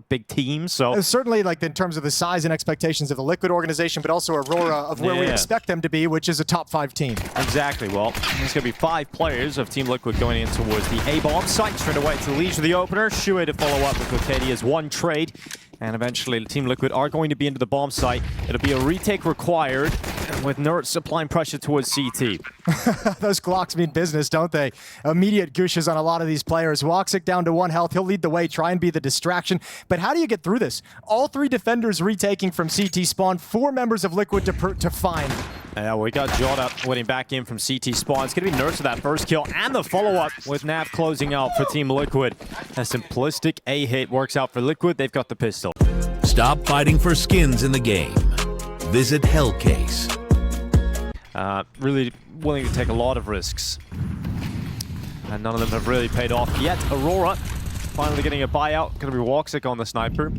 big teams. So certainly, like in terms of the size and expectations of the Liquid organization, but also Aurora of where we expect them to be, which is a top 5 team. Exactly. Well, there's going to be 5 players of Team Liquid going in towards the A-bomb site. Straight away to Liege for the opener. Shuey to follow up with Ocadia's 1 trade. And eventually, Team Liquid are going to be into the bomb site. It'll be a retake required, with Nerds applying pressure towards CT. Those Glocks mean business, don't they? Immediate gushes on a lot of these players. Woxic down to 1 health. He'll lead the way, try and be the distraction. But how do you get through this? All 3 defenders retaking from CT spawn, 4 members of Liquid to find. Yeah, we got Jota winning back in from CT spawn. It's going to be Nerds for that first kill and the follow-up with Nav closing out for Team Liquid. A simplistic A hit works out for Liquid. They've got the pistol. Stop fighting for skins in the game. Visit Hellcase. Really willing to take a lot of risks. And none of them have really paid off yet. Aurora finally getting a buyout. Going to be Woxic on the sniper.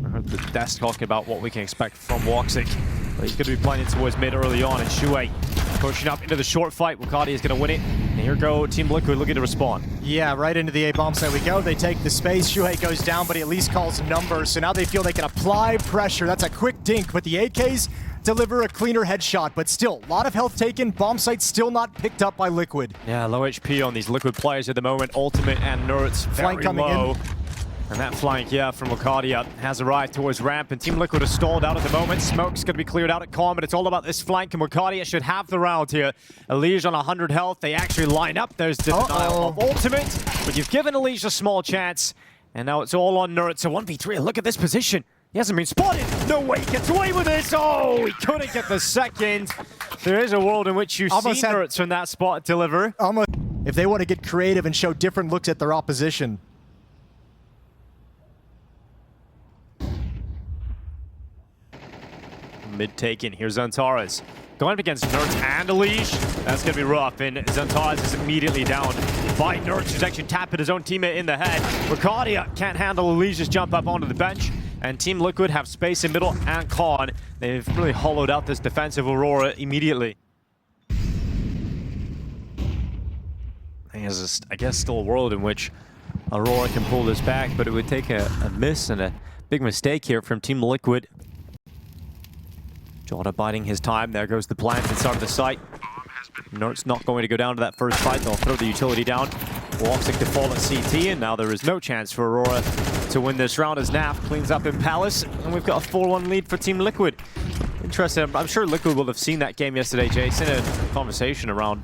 I heard the desk talking about what we can expect from Woxic. But he's going to be playing towards mid early on, and Shuey pushing up into the short fight. Wakati is going to win it. And here go Team Liquid looking to respond. Yeah, right into the A-bomb site we go. They take the space. Shuey goes down, but he at least calls numbers. So now they feel they can apply pressure. That's a quick dink, but the AKs deliver a cleaner headshot. But still, a lot of health taken. Bomb site still not picked up by Liquid. Yeah, low HP on these Liquid players at the moment. Ultimate and Nerds very low. And that flank, yeah, from Okadia has arrived towards ramp, and Team Liquid is stalled out at the moment. Smoke's going to be cleared out at Calm, but it's all about this flank, and Okadia should have the round here. Elige on 100 health. They actually line up. There's the denial of ultimate, but you've given Elige a small chance, and now it's all on Nerds. So 1v3, look at this position. He hasn't been spotted. No way he gets away with this. Oh, he couldn't get the second. There is a world in which you see Nerds from that spot deliver. Almost, if they want to get creative and show different looks at their opposition. Mid taken. Here's Zantares. Going up against Nerds and Elige. That's going to be rough, and Zantares is immediately down by Nerds, who's actually tapping his own teammate in the head. Ricardia can't handle Elige's jump up onto the bench, and Team Liquid have space in middle and Con. They've really hollowed out this defensive Aurora immediately. There's, I guess, still a world in which Aurora can pull this back, but it would take a miss and a big mistake here from Team Liquid. Jota biding his time. There goes the plant inside of the site. Nerds not going to go down to that first fight. They'll throw the utility down. Woxic to fall at CT, and now there is no chance for Aurora to win this round as Naf cleans up in Palace, and we've got a 4-1 lead for Team Liquid. Interesting. I'm sure Liquid will have seen that game yesterday, Jason, a conversation around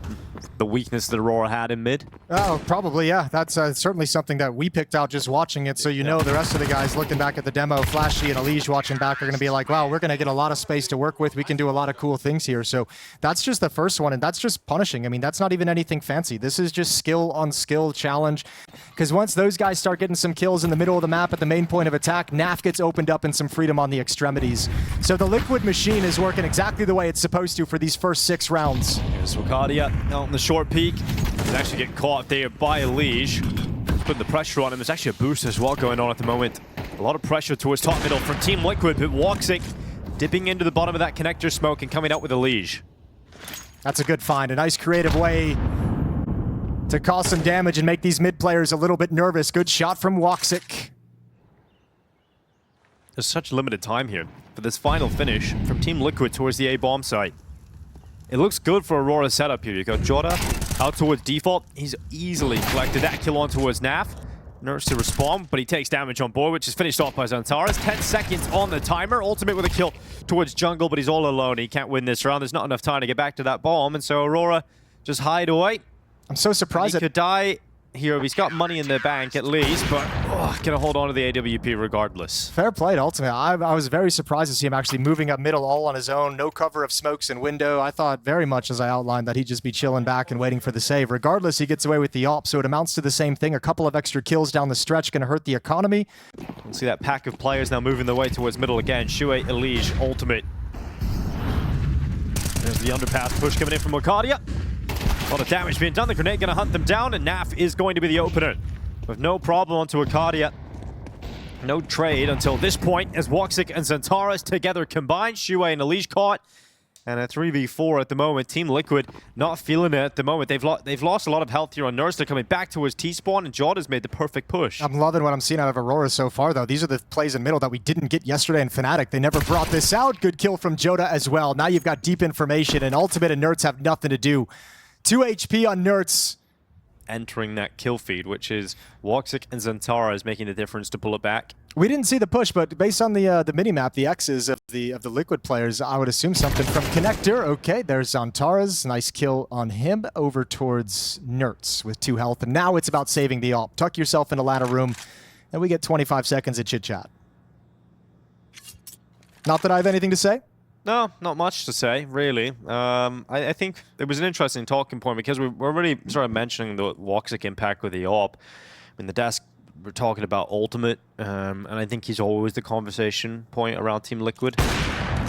the weakness that Aurora had in mid. Oh, probably, yeah. That's certainly something that we picked out just watching it, so you know the rest of the guys looking back at the demo, Flashy and Elige watching back are going to be like, wow, we're going to get a lot of space to work with. We can do a lot of cool things here. So that's just the first one, and that's just punishing. I mean, that's not even anything fancy. This is just skill on skill challenge, because once those guys start getting some kills in the middle of the map at the main point of attack, Naf gets opened up and some freedom on the extremities. So the Liquid machine is working exactly the way it's supposed to for these first 6 rounds. Here's Ricardia out in the short peak. He's actually getting caught there by Elige. Putting the pressure on him. There's actually a boost as well going on at the moment. A lot of pressure towards top middle from Team Liquid, but Woxic dipping into the bottom of that connector smoke and coming out with Elige. That's a good find. A nice creative way to cause some damage and make these mid players a little bit nervous. Good shot from Woxic. There's such limited time here for this final finish from Team Liquid towards the A-bomb site. It looks good for Aurora's setup here. You got Jota out towards default. He's easily collected that kill on towards Naf. Nerds to respond, but he takes damage on board, which is finished off by Zantares. 10 seconds on the timer. Ultimate with a kill towards jungle, but he's all alone. He can't win this round. There's not enough time to get back to that bomb, and so Aurora just hide away. I'm so surprised he could die here. He's got money in the bank at least, but gonna hold on to the AWP regardless. Fair play to Ultimate. I was very surprised to see him actually moving up middle all on his own. No cover of smokes and window. I thought very much, as I outlined, that he'd just be chilling back and waiting for the save. Regardless, he gets away with the op, so it amounts to the same thing. A couple of extra kills down the stretch gonna hurt the economy. We'll see that pack of players now moving their way towards middle again. Shuey, Elige, Ultimate. There's the underpass push coming in from Okadia. A lot of damage being done. The grenade going to hunt them down, and Naf is going to be the opener. With no problem onto Okadia. No trade until this point as Woxic and Zantares together combined. Shuey and Elige caught. And a 3v4 at the moment. Team Liquid not feeling it at the moment. They've lost a lot of health here on Nurse. They're coming back towards T-spawn, and Jod has made the perfect push. I'm loving what I'm seeing out of Aurora so far, though. These are the plays in middle that we didn't get yesterday in Fnatic. They never brought this out. Good kill from Joda as well. Now you've got deep information, and Ultimate and Nerds have nothing to do. 2 HP on Nerds. Entering that kill feed, which is Woxic and Zantara is making the difference to pull it back. We didn't see the push, but based on the minimap, the X's of the Liquid players, I would assume something from Connector. Okay, there's Zantara's nice kill on him over towards Nerds with 2 health. And now it's about saving the AWP. Tuck yourself in a ladder room, and we get 25 seconds of chit-chat. Not that I have anything to say. No, not much to say, really. I think it was an interesting talking point because we're already sort of mentioning the Woxic impact with the AWP. In the desk, we're talking about Ultimate, and I think he's always the conversation point around Team Liquid.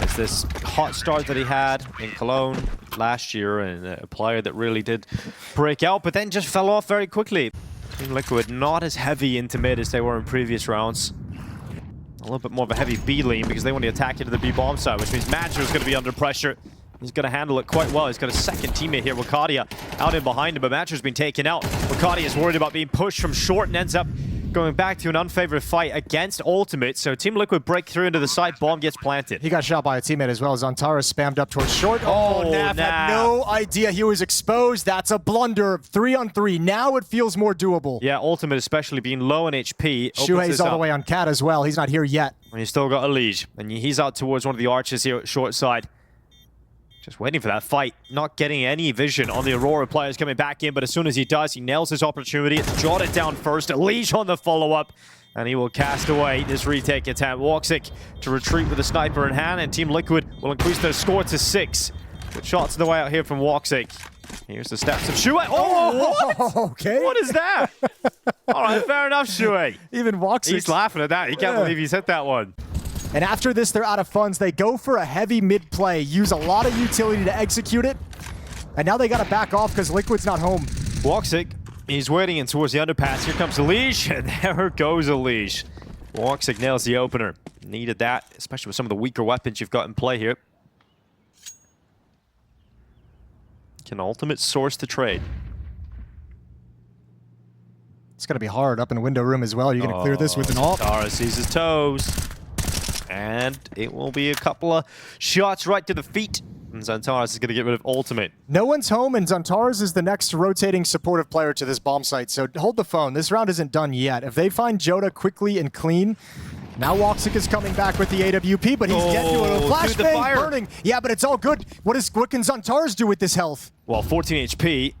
It's this hot start that he had in Cologne last year, and a player that really did break out, but then just fell off very quickly. Team Liquid not as heavy into mid as they were in previous rounds. A little bit more of a heavy B lane because they want to attack into the B bomb side, which means Madger is going to be under pressure. He's going to handle it quite well. He's got a second teammate here, Wakadia, out in behind him, but Madger's been taken out. Wakadia is worried about being pushed from short and ends up going back to an unfavored fight against Ultimate. So Team Liquid break through into the site, bomb gets planted. He got shot by a teammate as well. Zantara spammed up towards short. Oh, Nav had no idea he was exposed. That's a blunder. 3-on-3. Now it feels more doable. Yeah, Ultimate especially being low on HP. Shuhei's all the way on Cat as well. He's not here yet. And he's still got a leash. And he's out towards one of the archers here at short side. Just waiting for that fight, not getting any vision on the Aurora players coming back in, but as soon as he does, he nails his opportunity. It's jot it down first, a leash on the follow-up, and he will cast away this retake attempt. Woxic to retreat with a sniper in hand, and Team Liquid will increase their score to 6. Good shots on the way out here from Woxic. Here's the steps of Shuhei. Oh, what? Okay. What is that? All right, fair enough, Shuhei. Even Woxic. He's laughing at that. He can't believe he's hit that one. And after this, they're out of funds. They go for a heavy mid play, use a lot of utility to execute it. And now they got to back off because Liquid's not home. Woxic, he's waiting in towards the underpass. Here comes a leash, and there goes a leash. Woxic nails the opener. Needed that, especially with some of the weaker weapons you've got in play here. Can Ultimate source the trade? It's going to be hard up in the window room as well. You're going to clear this with an AWP. Tara sees his toes. And it will be a couple of shots right to the feet. And Zantaras is going to get rid of Ultimate. No one's home, and Zantaras is the next rotating supportive player to this bomb site. So hold the phone. This round isn't done yet. If they find Joda quickly and clean, now Woxic is coming back with the AWP, but he's getting to a flashbang burning. Yeah, but it's all good. What can Zantaras do with this health? Well, 14 HP.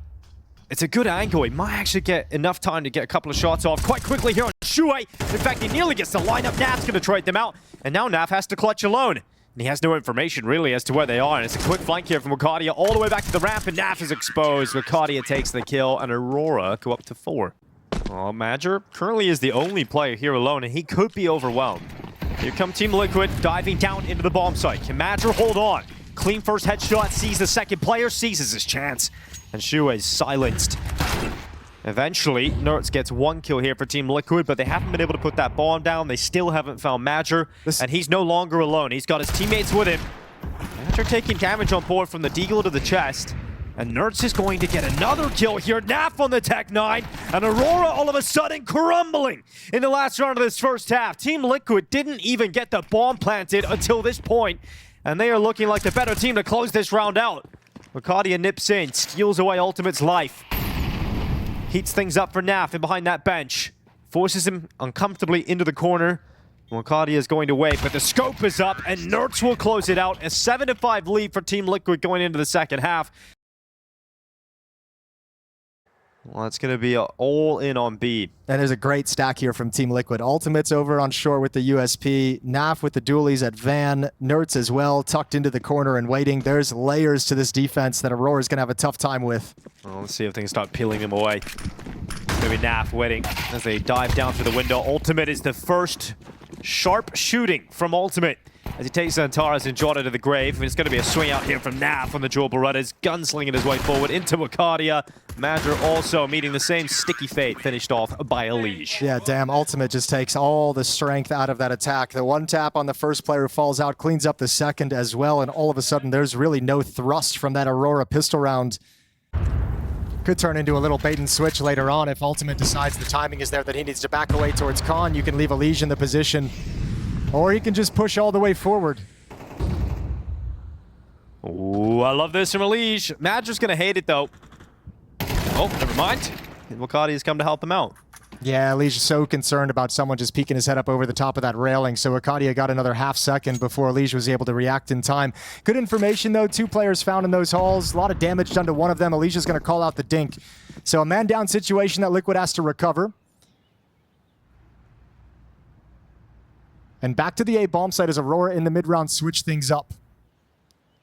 It's a good angle. He might actually get enough time to get a couple of shots off quite quickly here on Shuhei. In fact, he nearly gets the lineup. Naf's going to trade them out. And now Naf has to clutch alone. And he has no information, really, as to where they are. And it's a quick flank here from Wakadia all the way back to the ramp. And Naf is exposed. Wakadia takes the kill. And Aurora go up to 4. Well, Madger currently is the only player here alone. And he could be overwhelmed. Here come Team Liquid diving down into the bomb site. Can Madger hold on? Clean first headshot. Sees the second player. Seizes his chance. And Shuhei is silenced. Eventually, Nerds gets 1 kill here for Team Liquid, but they haven't been able to put that bomb down. They still haven't found Madger, and he's no longer alone. He's got his teammates with him. Madger taking damage on board from the deagle to the chest. And Nerds is going to get another kill here. Naf on the Tech 9, and Aurora all of a sudden crumbling in the last round of this first half. Team Liquid didn't even get the bomb planted until this point, and they are looking like the better team to close this round out. Wakadia nips in, steals away Ultimate's life. Heats things up for Naf in behind that bench. Forces him uncomfortably into the corner. Wakadia is going to wait, but the scope is up, and Nerds will close it out. A 7-5 lead for Team Liquid going into the second half. Well, it's going to be all in on B. And there's a great stack here from Team Liquid. Ultimate's over on shore with the USP. Naf with the dualies at Van. Nerds as well, tucked into the corner and waiting. There's layers to this defense that Aurora's going to have a tough time with. Well, let's see if things start peeling them away. It's going to be Naf waiting as they dive down through the window. Ultimate is the first sharp shooting from Ultimate. as he takes Antares and Jota to the grave. It's going to be a swing out here from Naf on the dual Berettas, gunslinging his way forward into Wakadia. MIBR also meeting the same sticky fate, finished off by Elige. Yeah, damn, Ultimate just takes all the strength out of that attack. The one tap on the first player who falls out cleans up the second as well, and all of a sudden there's really no thrust from that Aurora pistol round. Could turn into a little bait and switch later on if Ultimate decides the timing is there that he needs to back away towards Khan. You can leave Elige in the position, or he can just push all the way forward. Ooh, I love this from Elige. MIBR's gonna hate it though. Oh, never mind. Wakadia's come to help him out. Yeah, Elige is so concerned about someone just peeking his head up over the top of that railing, so Wakadia got another half second before Elige was able to react in time. Good information, though. 2 players found in those halls. A lot of damage done to one of them. Elige is going to call out the dink. So a man-down situation that Liquid has to recover. And back to the A bomb site as Aurora in the mid-round switch things up.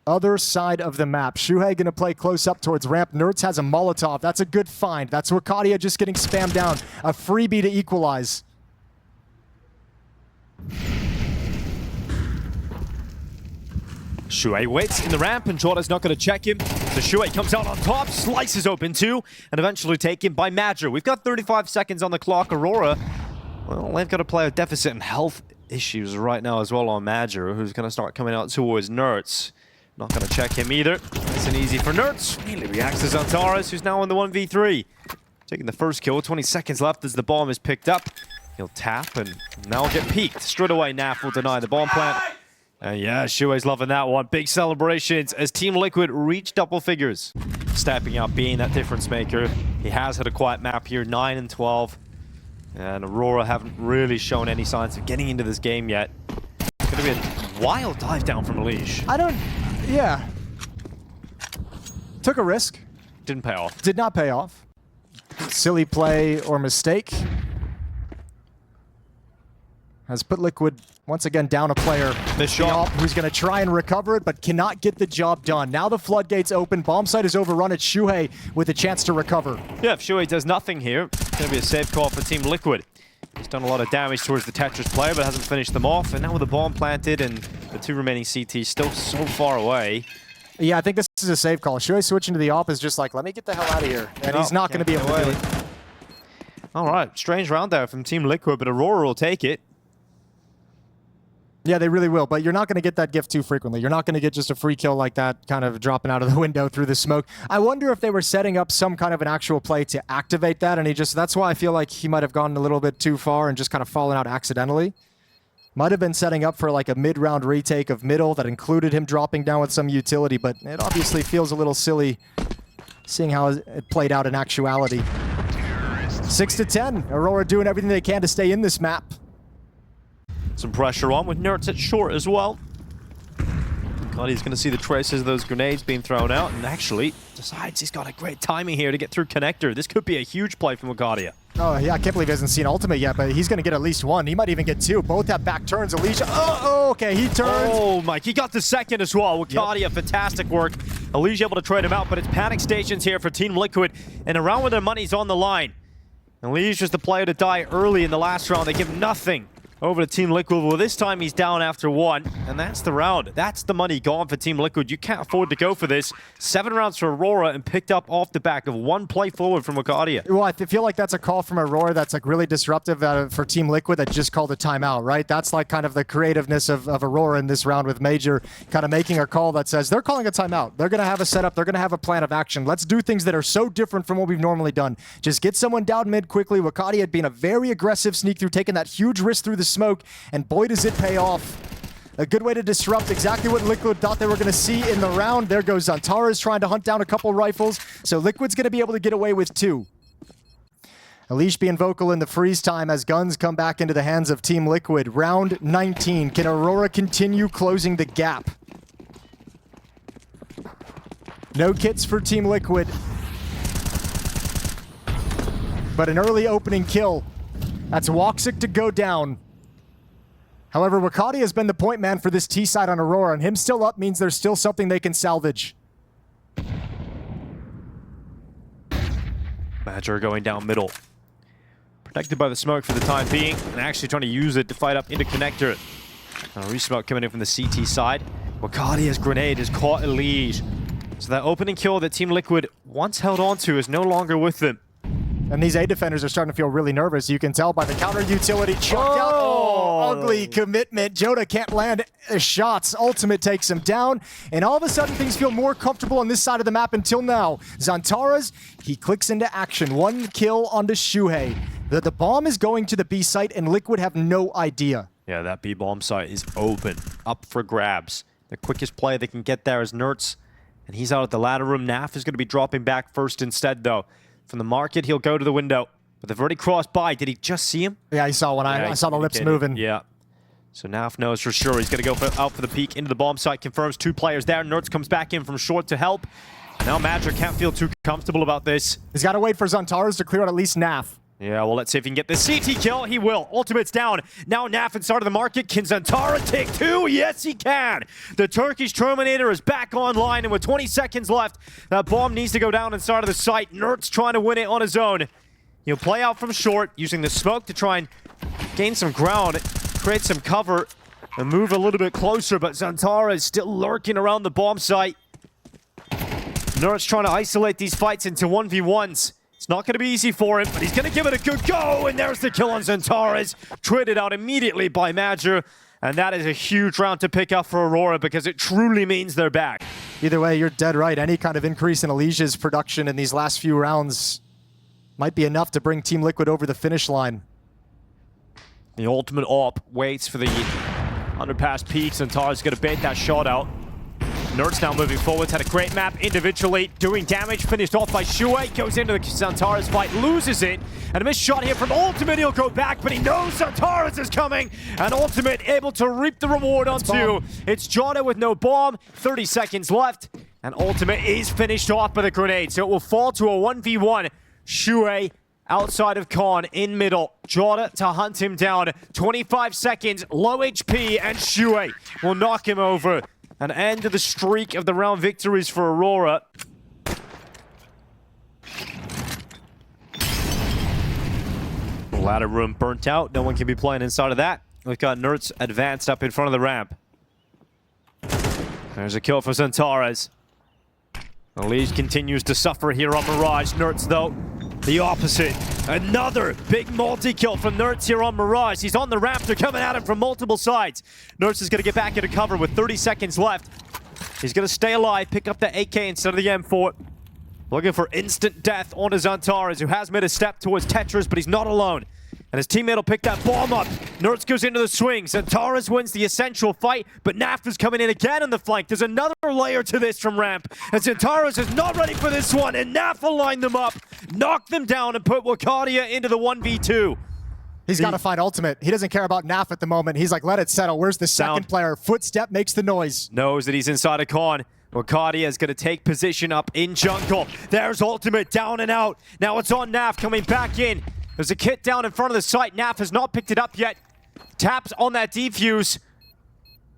Other side of the map. Shuhei going to play close up towards ramp. Nerds has a Molotov. That's a good find. That's Wakadia just getting spammed down. A freebie to equalize. Shuhei waits in the ramp, and Jorda's not going to check him. So Shuhei comes out on top, slices open 2, and eventually taken by MIBR. We've got 35 seconds on the clock. Aurora, well, they've got a player deficit and health issues right now as well on MIBR, who's going to start coming out towards Nerds. Not going to check him either. Nice and easy for Nerds. Immediately reacts to Antares, who's now in the 1v3. Taking the first kill, 20 seconds left as the bomb is picked up. He'll tap and now get peeked. Straight away, Naf will deny the bomb plant. And yeah, Shuei's loving that one. Big celebrations as Team Liquid reach double figures. Stepping up, being that difference maker. He has had a quiet map here, 9 and 12. And Aurora haven't really shown any signs of getting into this game yet. It's going to be a wild dive down from Elige. Yeah. Took a risk. Didn't pay off. Did not pay off. Silly play or mistake. Has put Liquid once again down a player. This shot. Who's going to try and recover it, but cannot get the job done. Now the floodgates open. Bomb site is overrun. It's Shuhei with a chance to recover. Yeah, if Shuhei does nothing here, it's going to be a safe call for Team Liquid. He's done a lot of damage towards the Tetris player, but hasn't finished them off. And now with the bomb planted and the 2 remaining CTs still so far away. Yeah, I think this is a safe call. Shuhei switching to the op is just like, let me get the hell out of here. And he's not going to be able to do it. All right, strange round there from Team Liquid, but Aurora will take it. Yeah, they really will, but you're not going to get that gift too frequently. You're not going to get just a free kill like that kind of dropping out of the window through the smoke. I wonder if they were setting up some kind of an actual play to activate that, and that's why I feel like he might have gone a little bit too far and just kind of fallen out accidentally. Might have been setting up for like a mid-round retake of middle that included him dropping down with some utility, but it obviously feels a little silly seeing how it played out in actuality. 6-10, Aurora doing everything they can to stay in this map. Some pressure on with Nerds at short as well. He's going to see the traces of those grenades being thrown out and actually decides he's got a great timing here to get through connector. This could be a huge play from Wakadia. Oh, yeah, I can't believe he hasn't seen ultimate yet, but he's going to get at least 1. He might even get 2. Both have back turns. Elige, okay, he turns. Oh, Mike, he got the second as well. Wakadia, fantastic work. Elige able to trade him out, but it's panic stations here for Team Liquid, and around where their money's on the line. Elige was the player to die early in the last round. They give nothing over to Team Liquid. Well, this time he's down after 1, and that's the round. That's the money gone for Team Liquid. You can't afford to go for this. 7 rounds for Aurora and picked up off the back of 1 play forward from Wakadia. Well, I feel like that's a call from Aurora that's like really disruptive for Team Liquid that just called a timeout, right? That's like kind of the creativeness of Aurora in this round with MIBR kind of making a call that says they're calling a timeout. They're going to have a setup. They're going to have a plan of action. Let's do things that are so different from what we've normally done. Just get someone down mid quickly. Wakadia had been a very aggressive sneak through, taking that huge risk through the smoke, and boy, does it pay off. A good way to disrupt exactly what Liquid thought they were going to see in the round. There goes Antares trying to hunt down a couple rifles. So Liquid's going to be able to get away with 2. Elige being vocal in the freeze time as guns come back into the hands of Team Liquid. Round 19. Can Aurora continue closing the gap? No kits for Team Liquid. But an early opening kill. That's Woxic to go down. However, Wakadia has been the point man for this T side on Aurora, and him still up means there's still something they can salvage. MIBR going down middle. Protected by the smoke for the time being, and actually trying to use it to fight up into connector. Resmoke coming in from the CT side. Wakadia's grenade has caught Elige. So that opening kill that Team Liquid once held on to is no longer with them. And these A defenders are starting to feel really nervous. You can tell by the counter utility chucked out. Oh, ugly commitment. Joda can't land shots. Ultimate takes him down. And all of a sudden, things feel more comfortable on this side of the map until now. Zantaras, he clicks into action. 1 kill onto Shuhei. The bomb is going to the B site, and Liquid have no idea. Yeah, that B bomb site is open, up for grabs. The quickest play they can get there is Nertz, and he's out at the ladder room. Naf is going to be dropping back first instead, though. From the market, he'll go to the window. But they've already crossed by. Did he just see him? Yeah, he saw one. I saw the lips moving. Yeah. So Naf knows for sure he's going to go out for the peek into the bomb site. Confirms 2 players there. Nertz comes back in from short to help. Now Magic can't feel too comfortable about this. He's got to wait for Zantaras to clear out at least Naf. Yeah, well, let's see if he can get the CT kill. He will. Ultimate's down. Now Naf inside of the market. Can Zantara take 2? Yes, he can. The Turkish Terminator is back online, and with 20 seconds left, that bomb needs to go down inside of the site. Nertz trying to win it on his own. He'll play out from short, using the smoke to try and gain some ground, create some cover, and move a little bit closer, but Zantara is still lurking around the bomb site. Nertz trying to isolate these fights into 1v1s. It's not going to be easy for him, but he's going to give it a good go, and there's the kill on Zantaras. Traded out immediately by MIBR, and that is a huge round to pick up for Aurora because it truly means they're back. Either way, you're dead right. Any kind of increase in Elige's production in these last few rounds might be enough to bring Team Liquid over the finish line. The ultimate AWP waits for the underpass peak. Zantara's going to bait that shot out. Nertz now moving forwards, had a great map individually, doing damage, finished off by Shuhei, goes into the Zantara's fight, loses it, and a missed shot here from Ultimate. He'll go back, but he knows Zantara's is coming, and Ultimate able to reap the reward on 2. It's Joda with no bomb, 30 seconds left, and Ultimate is finished off by the grenade, so it will fall to a 1v1. Shuhei outside of Khan in middle. Joda to hunt him down, 25 seconds, low HP, and Shuhei will knock him over. An end to the streak of the round victories for Aurora. Ladder room burnt out. No one can be playing inside of that. We've got Nertz advanced up in front of the ramp. There's a kill for Zantaras. Elige continues to suffer here on Mirage. Nertz, though, the opposite. Another big multi-kill from Nertz here on Mirage. He's on the ramp. They're coming at him from multiple sides. Nertz is going to get back into cover with 30 seconds left. He's going to stay alive, pick up the AK instead of the M4. Looking for instant death onto Zantaras, who has made a step towards Tetris, but he's not alone. And his teammate will pick that bomb up. Nertz goes into the swing. Zantaras wins the essential fight, but Naf is coming in again on the flank. There's another layer to this from ramp. And Zantaras is not ready for this one, and Naf will line them up, knock them down, and put Wakadia into the 1v2. He's got to find Ultimate. He doesn't care about Naf at the moment. He's like, let it settle. Where's the second player? Footstep makes the noise. Knows that he's inside a con. Wakadia is going to take position up in jungle. There's Ultimate down and out. Now it's on Naf coming back in. There's a kit down in front of the site. Naf has not picked it up yet. Taps on that defuse.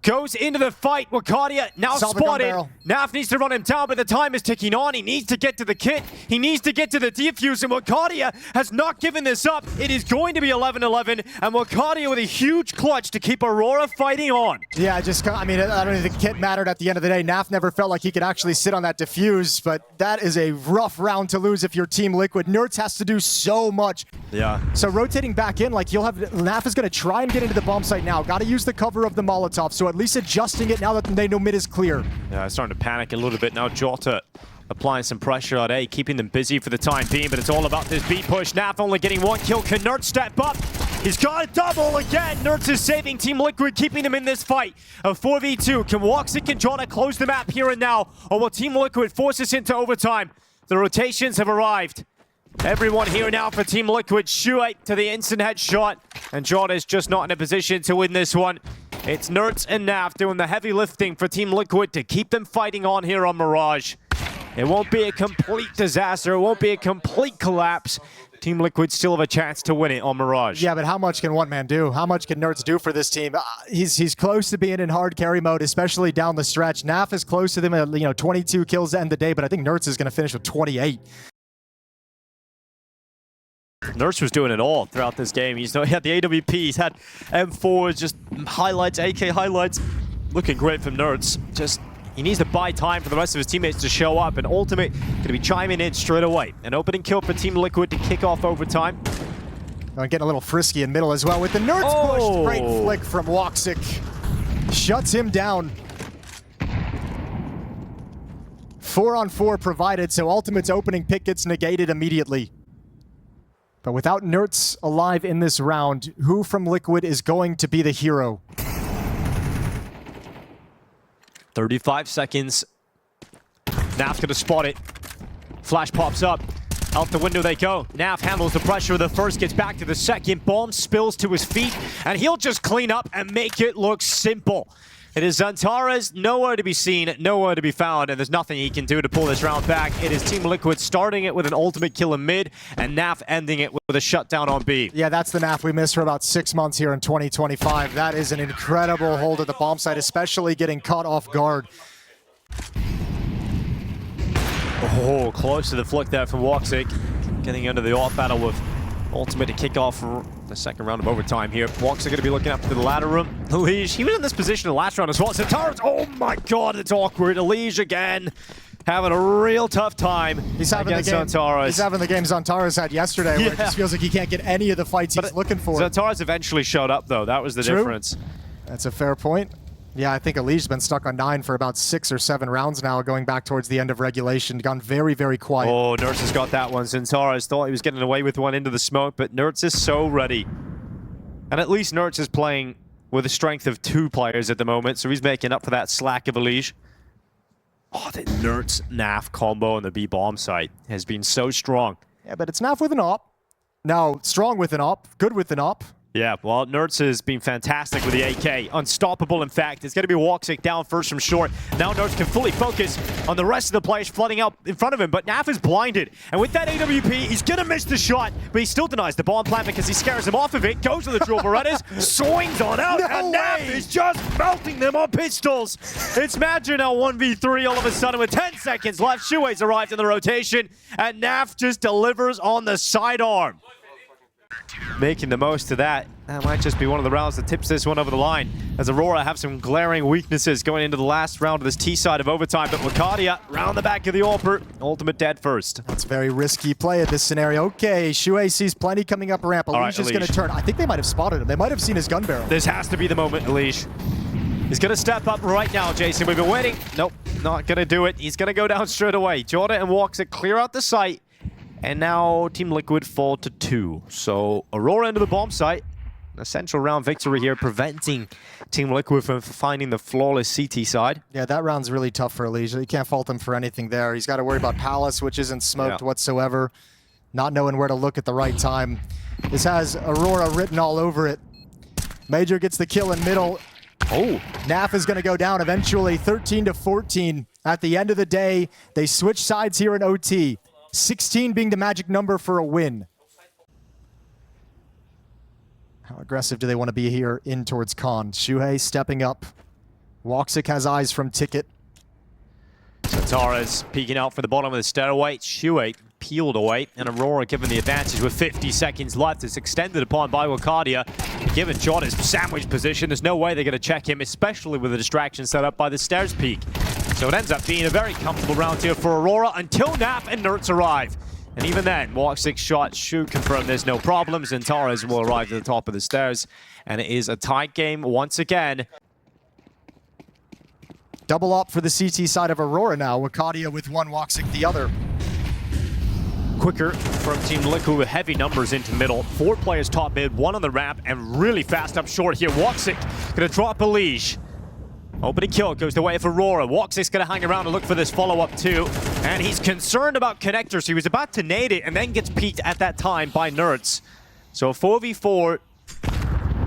Goes into the fight. Wakadia now spotted. Naf needs to run him down, but the time is ticking on. He needs to get to the kit. He needs to get to the defuse, and Wakadia has not given this up. It is going to be 11-11, and Wakadia with a huge clutch to keep Aurora fighting on. Yeah, I mean, I don't think the kit mattered at the end of the day. Naf never felt like he could actually sit on that defuse, but that is a rough round to lose if you're Team Liquid. Nertz has to do so much. Yeah. So rotating back in, like Naf is going to try and get into the bomb site now. Got to use the cover of the Molotov, so at least adjusting it now that they know mid is clear. Yeah, I'm starting to panic a little bit now. Jota applying some pressure on A, keeping them busy for the time being, but it's all about this B push. Naf only getting 1 kill. Can Nertz step up? He's got a double again. Nertz is saving Team Liquid, keeping them in this fight. A 4v2. Can Woxic and Jota close the map here and now, or will Team Liquid force us into overtime? The rotations have arrived. Everyone here now for Team Liquid. Shuhei to the instant headshot, and Jota is just not in a position to win this one. It's Nertz and Naf doing the heavy lifting for Team Liquid to keep them fighting on here on Mirage. It won't be a complete disaster. It won't be a complete collapse. Team Liquid still have a chance to win it on Mirage. Yeah, but how much can one man do? How much can Nertz do for this team? He's close to being in hard carry mode, especially down the stretch. Naf is close to them at 22 kills to end the day, but I think Nertz is going to finish with 28. Nurse was doing it all throughout this game. He had the AWP, he's had M4s, just highlights, AK highlights. Looking great from Nurse. Just, he needs to buy time for the rest of his teammates to show up, and Ultimate going to be chiming in straight away. An opening kill for Team Liquid to kick off overtime. Getting a little frisky in middle as well with the Nerds push. Great flick from Woxic. Shuts him down. 4-on-4 provided, so Ultimate's opening pick gets negated immediately. But without Nerds alive in this round, who from Liquid is going to be the hero? 35 seconds. Naf's gonna spot it. Flash pops up. Out the window they go. Naf handles the pressure of the first, gets back to the second. Bomb spills to his feet, and he'll just clean up and make it look simple. It is Xantares, nowhere to be seen, nowhere to be found, and there's nothing he can do to pull this round back. It is Team Liquid starting it with an ultimate kill in mid, and Naf ending it with a shutdown on B. Yeah, that's the Naf we missed for about 6 months here in 2025. That is an incredible hold at the bomb site, especially getting caught off guard. Oh, close to the flick there from Woxic. Getting into the off battle with Ultimate to kick off the second round of overtime here. Woxic going to be looking up to the ladder room. Elige, he was in this position in the last round as well. Xantares, oh my god, it's awkward. Elige again, having a real tough time against Xantares. He's having the game Xantares had yesterday, where it just feels like he can't get any of the fights he's looking for. Xantares eventually showed up, though. That was the difference. That's a fair point. Yeah, I think Elige's been stuck on 9 for about 6 or 7 rounds now, going back towards the end of regulation. Gone very, very quiet. Oh, Nerds has got that one. Xantares thought he was getting away with one into the smoke, but Nerds is so ready. And at least Nerds is playing with the strength of 2 players at the moment, so he's making up for that slack of Elige. Oh, the Nerds-Naf combo on the B-bomb site has been so strong. Yeah, but it's Naf with an op. Now, strong with an op, good with an op. Yeah, well, Nerds has been fantastic with the AK. Unstoppable, in fact. It's going to be Woxic down first from short. Now Nerds can fully focus on the rest of the players flooding out in front of him, but Naf is blinded. And with that AWP, he's going to miss the shot, but he still denies the bomb plant because he scares him off of it. Goes to the drill Berettas, swings on out, and Naf is just melting them on pistols. It's Magic now 1v3 all of a sudden with 10 seconds left. Shuei's arrived in the rotation, and Naf just delivers on the sidearm. Making the most of that. That might just be one of the rounds that tips this one over the line, as Aurora have some glaring weaknesses going into the last round of this T side of overtime. But Wakadia round the back of the AWPer. Ultimate dead first. That's very risky play at this scenario. Okay, Shuei sees plenty coming up ramp. Elige is going to turn. I think they might have spotted him. They might have seen his gun barrel. This has to be the moment, Elige. He's going to step up right now, Jason. We've been waiting. Nope, not going to do it. He's going to go down straight away. Jordan and Woxic clear out the site. And now Team Liquid fall to 2. So Aurora into the bomb site. A central round victory here, preventing Team Liquid from finding the flawless CT side. Yeah, that round's really tough for Elige. You can't fault him for anything there. He's got to worry about Palace, which isn't smoked whatsoever. Not knowing where to look at the right time. This has Aurora written all over it. Major gets the kill in middle. Oh, Naf is going to go down eventually, 13-14. At the end of the day, they switch sides here in OT. 16 being the magic number for a win. How aggressive do they want to be here in towards Khan? Shuhei stepping up. Woxic has eyes from Ticket. Xantares peeking out for the bottom of the stairway. Shuhei peeled away, and Aurora given the advantage with 50 seconds left. It's extended upon by Wakadia. Given John his sandwich position, there's no way they're going to check him, especially with the distraction set up by the stairs peak. So it ends up being a very comfortable round here for Aurora until Naf and Nerds arrive. And even then, Woxic's shot should confirm there's no problems, and Xantares will arrive at the top of the stairs. And it is a tight game once again. Double up for the CT side of Aurora now. Wakadia with one, Woxic the other. Quicker from Team Liquid with heavy numbers into middle. 4 players top mid, 1 on the ramp, and really fast up short here. Woxic gonna drop Elige. Opening kill goes the way of Aurora. Woxic's gonna hang around and look for this follow-up too. And he's concerned about connectors. He was about to nade it and then gets peeked at that time by Nerds. So a 4v4.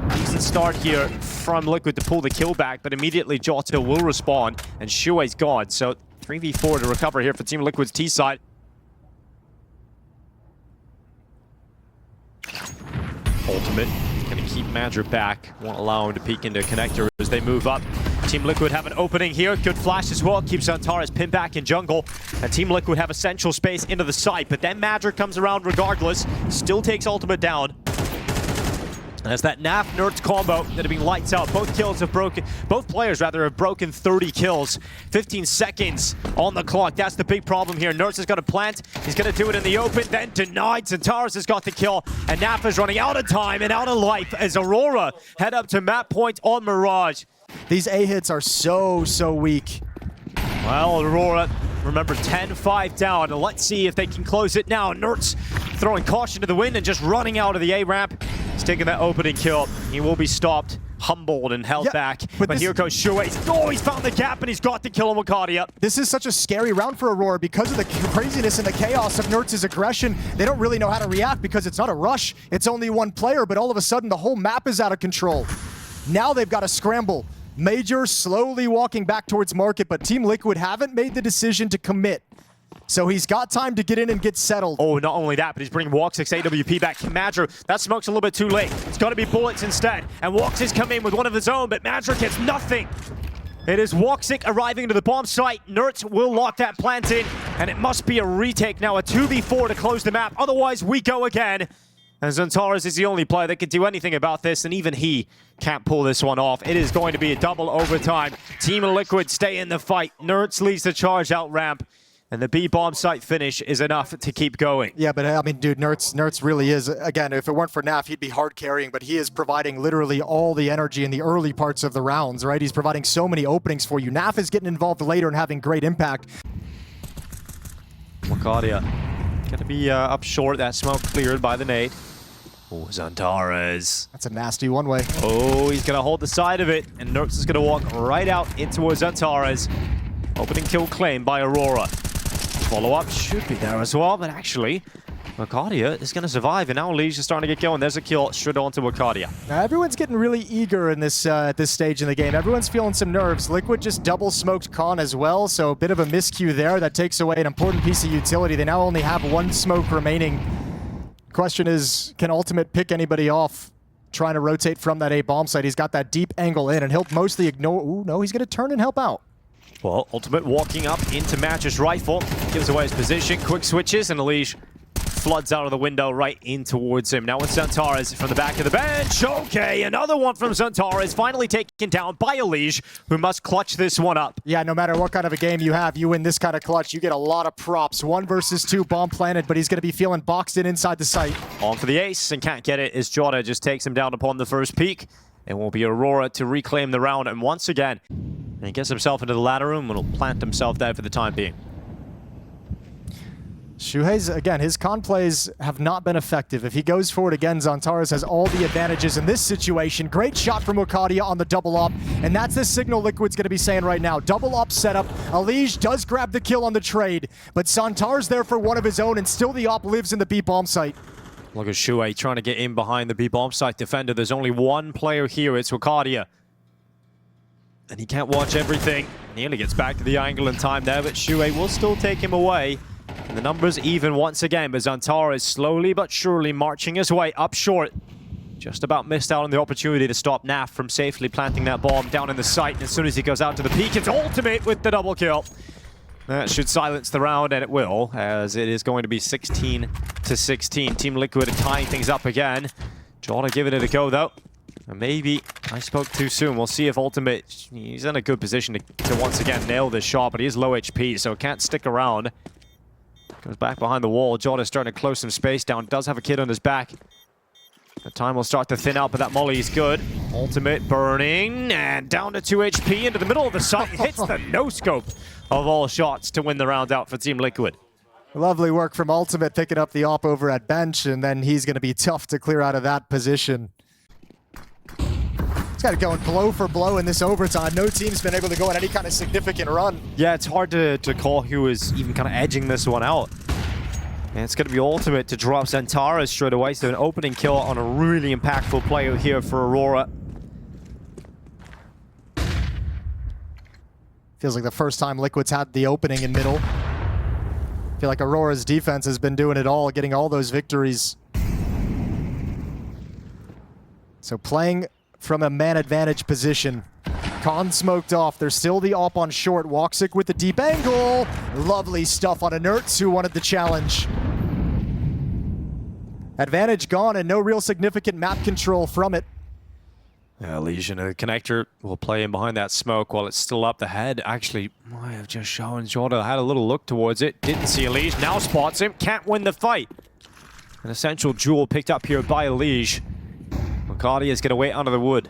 Decent start here from Liquid to pull the kill back, but immediately Jota will respawn and Shuei's gone. So 3v4 to recover here for Team Liquid's T side. Ultimate gonna keep Madra back. Won't allow him to peek into connector as they move up. Team Liquid have an opening here. Good flash as well. Keeps Antares pinned back in jungle. And Team Liquid have a central space into the site. But then Magic comes around regardless. Still takes ultimate down. And it's that Naf Nerds combo that have been lights out. Both players have broken 30 kills. 15 seconds on the clock. That's the big problem here. Nerds is going to plant. He's going to do it in the open, then denied. Antares has got the kill. And Naf is running out of time and out of life as Aurora head up to map point on Mirage. These A hits are so weak. Well, Aurora, remember, 10-5 down. Let's see if they can close it now. Nerds throwing caution to the wind and just running out of the A ramp. He's taking that opening kill. He will be stopped, humbled, and held back. But here goes Shuei. Oh, he's found the gap, and he's got the kill on Wakadia. This is such a scary round for Aurora because of the craziness and the chaos of Nerds' aggression. They don't really know how to react because it's not a rush. It's only one player, but all of a sudden, the whole map is out of control. Now they've got to scramble. Major slowly walking back towards market, but Team Liquid haven't made the decision to commit. So he's got time to get in and get settled. Oh, not only that, but he's bringing Walk6 AWP back. Madra, that smoke's a little bit too late. It's got to be bullets instead. And Walk6 come in with one of his own, but Madra gets nothing. It is Walk6 arriving to the bomb site. Nerds will lock that plant in, and it must be a retake now, a 2v4 to close the map. Otherwise, we go again. And Antares is the only player that can do anything about this, and even he can't pull this one off. It is going to be a double overtime. Team Liquid stay in the fight. Nerds leads the charge out ramp, and the B bomb site finish is enough to keep going. Yeah, but I mean, dude, Nerds really is, again, if it weren't for Naf, he'd be hard carrying, but he is providing literally all the energy in the early parts of the rounds, right? He's providing so many openings for you. Naf is getting involved later and having great impact. Wakadia gonna be up short. That smoke cleared by the nade. Oh, Antares. That's a nasty one-way. Oh, he's gonna hold the side of it, and Nerds is gonna walk right out into Antares. Opening kill claim by Aurora. Follow-up should be there as well, but actually, Wakadia is gonna survive, and now Lige is starting to get going. There's a kill straight onto Wakadia. Now, everyone's getting really eager in this at this stage in the game. Everyone's feeling some nerves. Liquid just double smoked Khan as well, so a bit of a miscue there. That takes away an important piece of utility. They now only have one smoke remaining. Question is, can Ultimate pick anybody off trying to rotate from that A bomb site? He's got that deep angle in, and he'll mostly ignore. Ooh, no, he's going to turn and help out. Well, Ultimate walking up into Match's rifle, gives away his position, quick switches, and Elige floods out of the window right in towards him. Now it's Antares from the back of the bench. Okay, another one from Antares, finally taken down by Elige, who must clutch this one up. Yeah, no matter what kind of a game you have, you win this kind of clutch, you get a lot of props. 1 versus 2, bomb planted, but he's going to be feeling boxed in inside the site. On for the ace, and can't get it as Jota just takes him down upon the first peak. It will be Aurora to reclaim the round, and once again, he gets himself into the ladder room and will plant himself there for the time being. Shuhei's, again, his con plays have not been effective. If he goes forward again, Antares has all the advantages in this situation. Great shot from Wakadia on the double op, and that's the signal Liquid's going to be saying right now. Double op setup. Elige does grab the kill on the trade, but Santar's there for one of his own, and still the op lives in the B bomb site. Look at Shuhei trying to get in behind the B bomb site defender. There's only one player here. It's Wakadia. And he can't watch everything. Nearly gets back to the angle in time there, but Shuhei will still take him away. And the numbers even once again, but Antares slowly but surely marching his way up short. Just about missed out on the opportunity to stop Naf from safely planting that bomb down in the site. And as soon as he goes out to the peak, it's Ultimate with the double kill. That should silence the round, and it will, as it is going to be 16-16. Team Liquid tying things up again. Jota giving it a go, though. And maybe I spoke too soon. We'll see if Ultimate, he's in a good position to once again nail this shot, but he is low HP, so can't stick around. Goes back behind the wall. Jota's starting to close some space down. Does have a kid on his back. The time will start to thin out, but that molly is good. Ultimate burning, and down to 2 HP into the middle of the site. Hits the no-scope of all shots to win the round out for Team Liquid. Lovely work from Ultimate picking up the op over at bench, and then he's going to be tough to clear out of that position. It's got it going blow for blow in this overtime. No team's been able to go on any kind of significant run. Yeah, it's hard to call who is even kind of edging this one out. And it's going to be Ultimate to drop Antares straight away. So an opening kill on a really impactful player here for Aurora. Feels like the first time Liquid's had the opening in middle. I feel like Aurora's defense has been doing it all, getting all those victories. So playing from a man advantage position. Con smoked off. There's still the op on short. Woxic with the deep angle. Lovely stuff on Inerts, who wanted the challenge. Advantage gone and no real significant map control from it. Yeah, Legion, the connector will play in behind that smoke while it's still up. The head actually might have just shown Jordan had a little look towards it. Didn't see Elige, now spots him, can't win the fight. An essential jewel picked up here by Elige. McCarty is going to wait under the wood.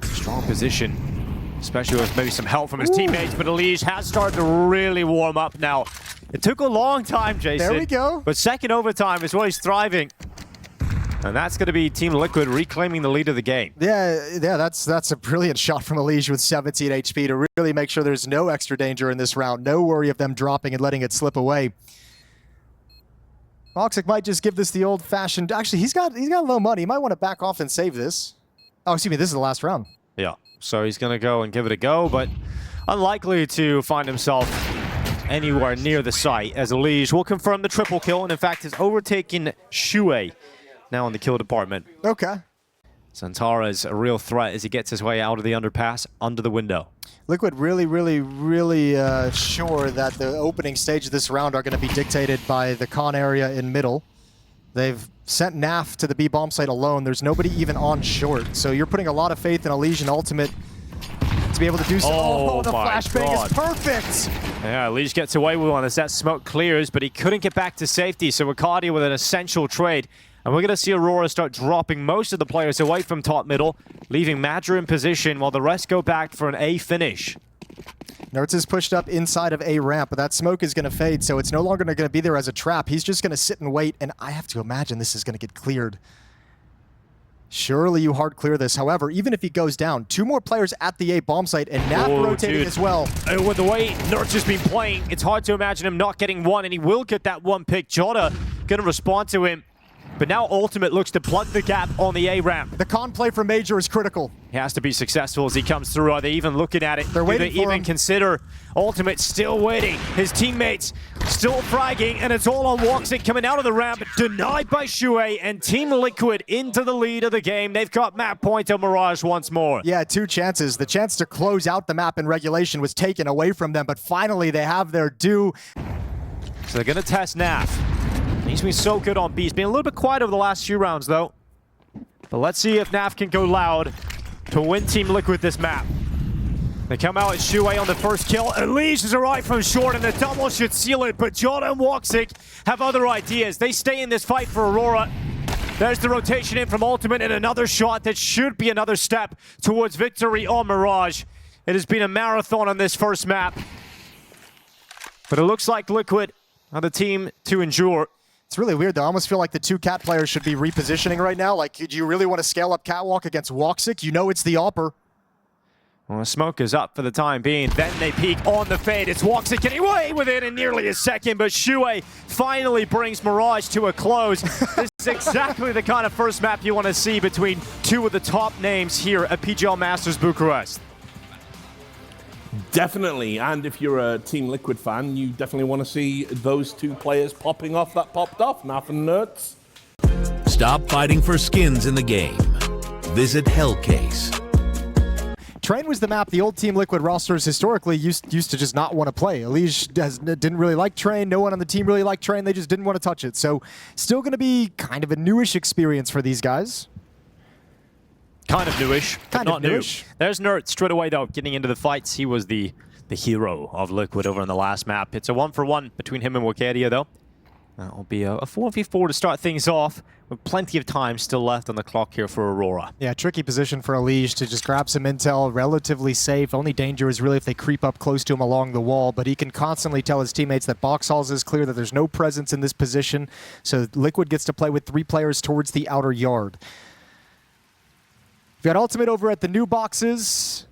Strong position, especially with maybe some help from his teammates, but Elige has started to really warm up now. It took a long time, Jason. There we go. But second overtime is what he's thriving. And that's going to be Team Liquid reclaiming the lead of the game. Yeah, that's a brilliant shot from Elige with 17 HP to really make sure there's no extra danger in this round. No worry of them dropping and letting it slip away. Woxic might just give this the old-fashioned... Actually, he's got low money. He might want to back off and save this. Oh, excuse me, this is the last round. Yeah, so he's going to go and give it a go, but unlikely to find himself anywhere near the site, as Elige will confirm the triple kill, and in fact has overtaken Shuei now in the kill department. Okay. Santara's a real threat as he gets his way out of the underpass, under the window. Liquid really sure that the opening stage of this round are going to be dictated by the con area in middle. They've sent NAF to the B bomb site alone. There's nobody even on short, so you're putting a lot of faith in Elysian ultimate to be able to do so. Oh, the flashbang is perfect! Yeah, Elige gets away with one as that smoke clears, but he couldn't get back to safety, so Ricardi with an essential trade. And we're going to see Aurora start dropping most of the players away from top middle, leaving Madra in position while the rest go back for an A finish. Nertz is pushed up inside of A ramp, but that smoke is going to fade, so it's no longer going to be there as a trap. He's just going to sit and wait, and I have to imagine this is going to get cleared. Surely you hard clear this. However, even if he goes down, 2 more players at the A bomb site, and NAF rotating as well. With the way Nertz has been playing, it's hard to imagine him not getting one, and he will get that one pick. Jota going to respond to him. But now Ultimate looks to plug the gap on the A ramp. The con play for Major is critical. He has to be successful as he comes through. Are they even looking at it? They're waiting Do they for even him. consider Ultimate still waiting? His teammates still fragging, and it's all on Woxic coming out of the ramp, denied by Shuei, and Team Liquid into the lead of the game. They've got map point on Mirage once more. Yeah, 2 chances. The chance to close out the map in regulation was taken away from them, but finally they have their due. So they're going to test NAF. He's been so good on B. He's been a little bit quiet over the last few rounds, though. But let's see if NAF can go loud to win Team Liquid this map. They come out at Shuei on the first kill. Elige has arrived from short, and the double should seal it. But Jota and Woxic have other ideas. They stay in this fight for Aurora. There's the rotation in from Ultimate, and another shot that should be another step towards victory on Mirage. It has been a marathon on this first map. But it looks like Liquid are the team to endure. It's really weird, though. I almost feel like the 2 cat players should be repositioning right now. Like, do you really want to scale up Catwalk against Woxic? You know it's the Opper. Well, the smoke is up for the time being. Then they peek on the fade. It's Woxic getting away with it in nearly a second, but Shuei finally brings Mirage to a close. This is exactly the kind of first map you want to see between 2 of the top names here at PGL Masters Bucharest. Definitely, and if you're a Team Liquid fan, you definitely want to see those 2 players popping off that popped off, NAF and Nertz. Stop fighting for skins in the game. Visit Hellcase. Train was the map the old Team Liquid rosters historically used to just not want to play. Elige didn't really like Train. No one on the team really liked Train. They just didn't want to touch it. So still going to be kind of a newish experience for these guys. Kind of newish, Kind not of new. newish. There's Nertz straight away, though, getting into the fights. He was the hero of Liquid over in the last map. It's a 1-for-1 between him and Wakadia, though. That'll be a 4v4 to start things off, with plenty of time still left on the clock here for Aurora. Yeah, tricky position for Elige to just grab some intel, relatively safe. Only danger is really if they creep up close to him along the wall, but he can constantly tell his teammates that Buchholz is clear, that there's no presence in this position, so Liquid gets to play with 3 players towards the outer yard. We've got Ultimate over at the new boxes.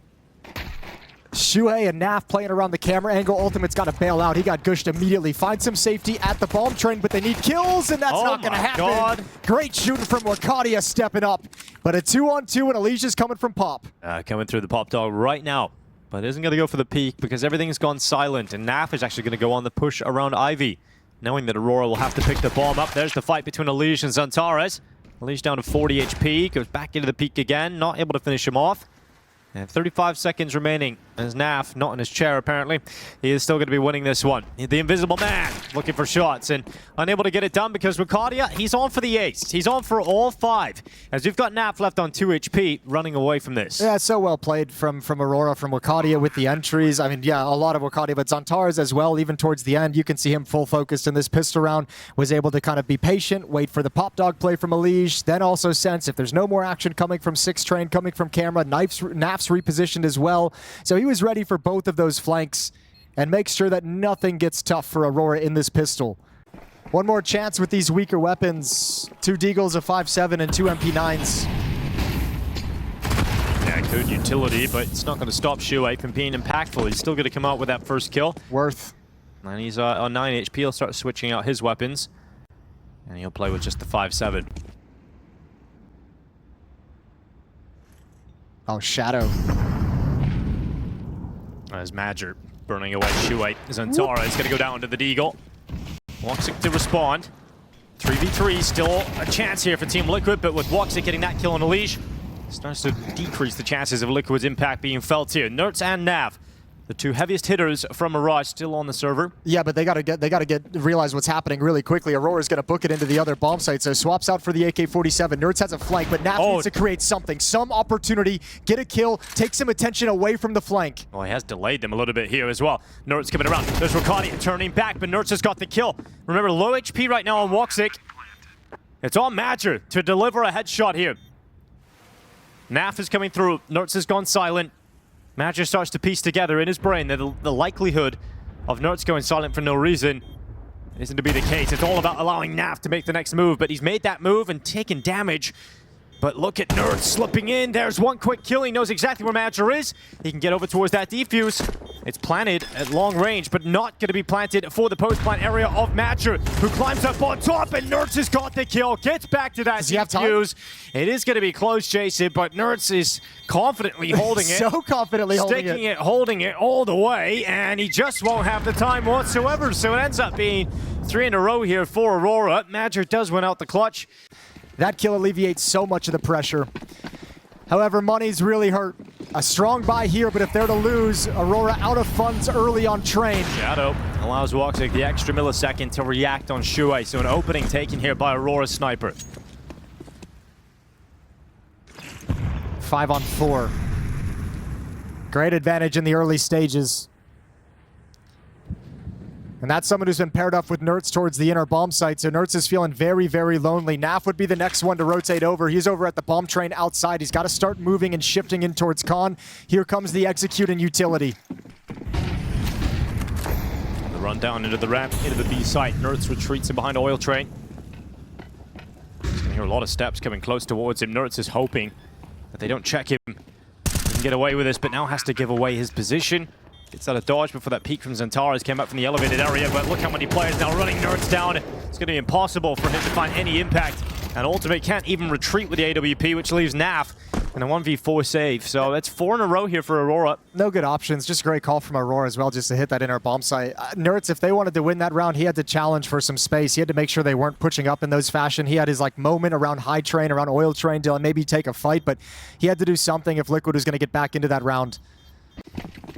Shuei and NAF playing around the camera angle. Ultimate's got to bail out. He got gushed immediately. Find some safety at the bomb train, but they need kills, and that's not going to happen. God. Great shooting from Wakadia stepping up. But a 2-on-2, and Alicia's coming from Pop. Coming through the Pop Dog right now, but isn't going to go for the peak because everything's gone silent, and NAF is actually going to go on the push around Ivy, knowing that Aurora will have to pick the bomb up. There's the fight between Elige and Zantares. Elige down to 40 HP, goes back into the peak again, not able to finish him off. And 35 seconds remaining as Naf, not in his chair apparently, he is still going to be winning this one. The invisible man looking for shots and unable to get it done because Ricardia, he's on for the ace. He's on for all 5. As we've got Naf left on 2 HP running away from this. Yeah, so well played from Aurora, from Ricardia with the entries. I mean, yeah, a lot of Ricardia, but Zantares as well, even towards the end. You can see him full focused in this pistol round, was able to kind of be patient, wait for the pop dog play from Elige, then also sense if there's no more action coming from 6 Train, coming from camera, Naf's repositioned as well. So he was ready for both of those flanks and make sure that nothing gets tough for Aurora in this pistol. One more chance with these weaker weapons. 2 Deagles, a 5.7, and 2 MP9s. Yeah, good utility, but it's not going to stop Shuai from being impactful. He's still going to come out with that first kill. Worth. And he's on 9 HP. He'll start switching out his weapons. And he'll play with just the 5.7. Oh, Shadow. As Major burning away Shuai. Zantara is going to go down to the Deagle. Woxic to respond. 3v3, still a chance here for Team Liquid, but with Woxic getting that kill on Elige, starts to decrease the chances of Liquid's impact being felt here. Nertz and Nav, the 2 heaviest hitters from Mirage, still on the server. Yeah, but they gotta realize what's happening really quickly. Aurora's gonna book it into the other bomb site, so swaps out for the AK-47. Nertz has a flank, but Nav needs to create something, some opportunity, get a kill, take some attention away from the flank. Well, he has delayed them a little bit here as well. Nertz coming around. There's Ricardia turning back, but Nertz has got the kill. Remember, low HP right now on Woxic. It's on Major to deliver a headshot here. Naf is coming through. Nertz has gone silent. Major starts to piece together in his brain that the likelihood of Nertz going silent for no reason isn't to be the case. It's all about allowing Naf to make the next move, but he's made that move and taken damage. But look at Nertz slipping in. There's one quick kill. He knows exactly where Major is. He can get over towards that defuse. It's planted at long range, but not going to be planted for the post-plant area of Major, who climbs up on top, and Nertz has got the kill. Gets back to that defuse. It is going to be close, Jason, but Nertz is confidently holding it. So confidently holding it. Holding it all the way, and he just won't have the time whatsoever. So it ends up being 3 in a row here for Aurora. Major does win out the clutch. That kill alleviates so much of the pressure. However, money's really hurt. A strong buy here, but if they're to lose, Aurora out of funds early on Train. Shadow allows Woxic the extra millisecond to react on Shuai, so an opening taken here by Aurora Sniper. 5 on 4. Great advantage in the early stages. And that's someone who's been paired up with Nertz towards the inner bomb site, so Nertz is feeling very, very lonely. Naf would be the next one to rotate over. He's over at the bomb train outside. He's got to start moving and shifting in towards Khan. Here comes the execute and utility. The run down into the ramp, into the B site. Nertz retreats in behind Oil Train. He's going to hear a lot of steps coming close towards him. Nertz is hoping that they don't check him. He can get away with this, but now has to give away his position. Gets out of dodge before that peek from Zantares came up from the elevated area, but look how many players now running Nertz down. It's going to be impossible for him to find any impact. And Ultimate can't even retreat with the AWP, which leaves Naf in a 1v4 save. So that's 4 in a row here for Aurora. No good options. Just a great call from Aurora as well, just to hit that inner bomb site. Nertz, if they wanted to win that round, he had to challenge for some space. He had to make sure they weren't pushing up in those fashion. He had his moment around high train, around oil train to maybe take a fight, but he had to do something if Liquid was going to get back into that round.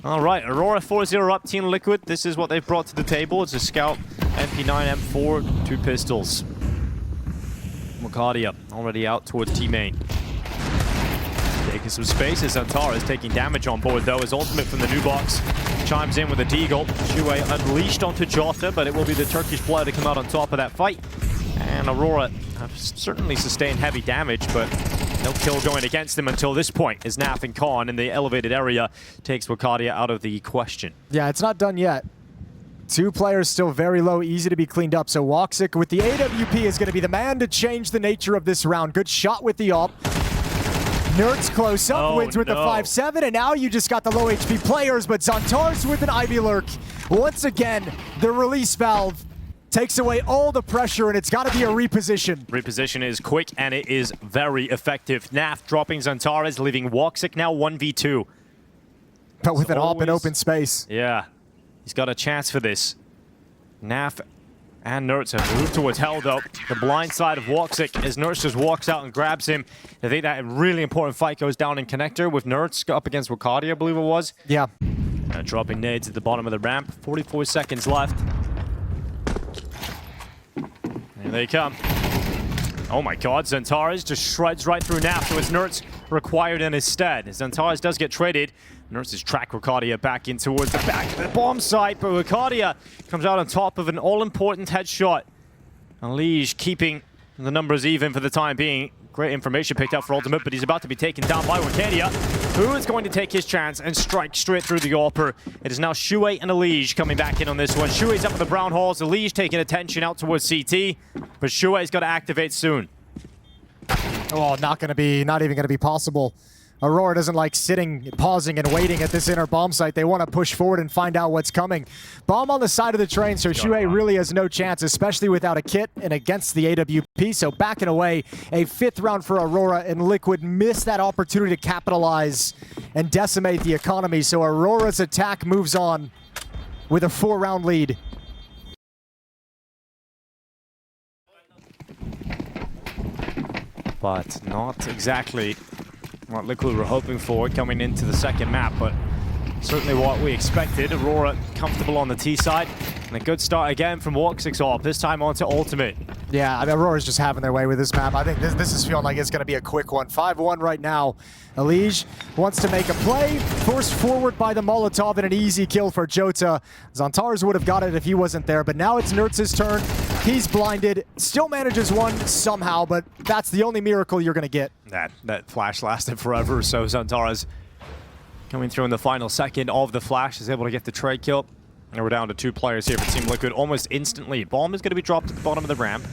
All right, Aurora 4-0 up Team Liquid. This is what they've brought to the table. It's a Scout, MP9, M4, 2 pistols. Mukadia already out towards T-Main. Taking some space as Zantara is taking damage on board, though. His ultimate from the new box chimes in with a Deagle. Shuai unleashed onto Jota, but it will be the Turkish player to come out on top of that fight. And Aurora have certainly sustained heavy damage, but no kill going against them until this point, as Naf and Khan in the elevated area takes Wakadia out of the question. Yeah, it's not done yet. 2 players still very low, easy to be cleaned up. So Woxic with the AWP is going to be the man to change the nature of this round. Good shot with the AWP. Nertz close up, wins with the 5-7, and now you just got the low HP players, but Zantares with an Ivy Lurk. Once again, the release valve takes away all the pressure, and it's got to be a reposition. Reposition is quick, and it is very effective. Naf dropping Zantares, leaving Woxic now 1v2. But with an AWP in open space. Yeah, he's got a chance for this. Naf and Nertz have moved towards Hell, though. The blind side of Woxic as Nertz just walks out and grabs him. I think that a really important fight goes down in Connector with Nertz up against Wakadi, I believe it was. Yeah. Dropping nades at the bottom of the ramp. 44 seconds left. Here they come. Oh my god, Xantares just shreds right through Nap, so it's Nertz required in his stead. Xantares does get traded. Nertz has tracked Wakadia back in towards the back of the bomb site, but Wakadia comes out on top of an all-important headshot. Liege keeping the numbers even for the time being. Great information picked up for Ultimate, but he's about to be taken down by Wakadia, who is going to take his chance and strike straight through the AWPer. It is now Shuey and Liege coming back in on this one. Shuey's up in the brown halls, Liege taking attention out towards CT, but Shuey's got to activate soon. Oh, not even going to be possible. Aurora doesn't like sitting, pausing, and waiting at this inner bomb site. They want to push forward and find out what's coming. Bomb on the side of the train, so Shuey really has no chance, especially without a kit and against the AWP. So backing away, a 5th round for Aurora, and Liquid missed that opportunity to capitalize and decimate the economy. So Aurora's attack moves on with a 4-round lead. But not exactly what Liquid were hoping for coming into the second map, but certainly what we expected. Aurora comfortable on the T side, and a good start again from Woxic's AWP, this time onto Ultimate. Yeah, I mean, Aurora's just having their way with this map. I think this is feeling like it's going to be a quick one. 5-1 right now. Liege wants to make a play, forced forward by the Molotov, and an easy kill for Jota. Xantares would have got it if he wasn't there, but now it's Nertz's turn. He's blinded, still manages one somehow, but that's the only miracle you're going to get. That flash lasted forever, so Xantares coming through in the final second of the flash is able to get the trade kill. And we're down to 2 players here for Team Liquid almost instantly. Bomb is going to be dropped at the bottom of the ramp.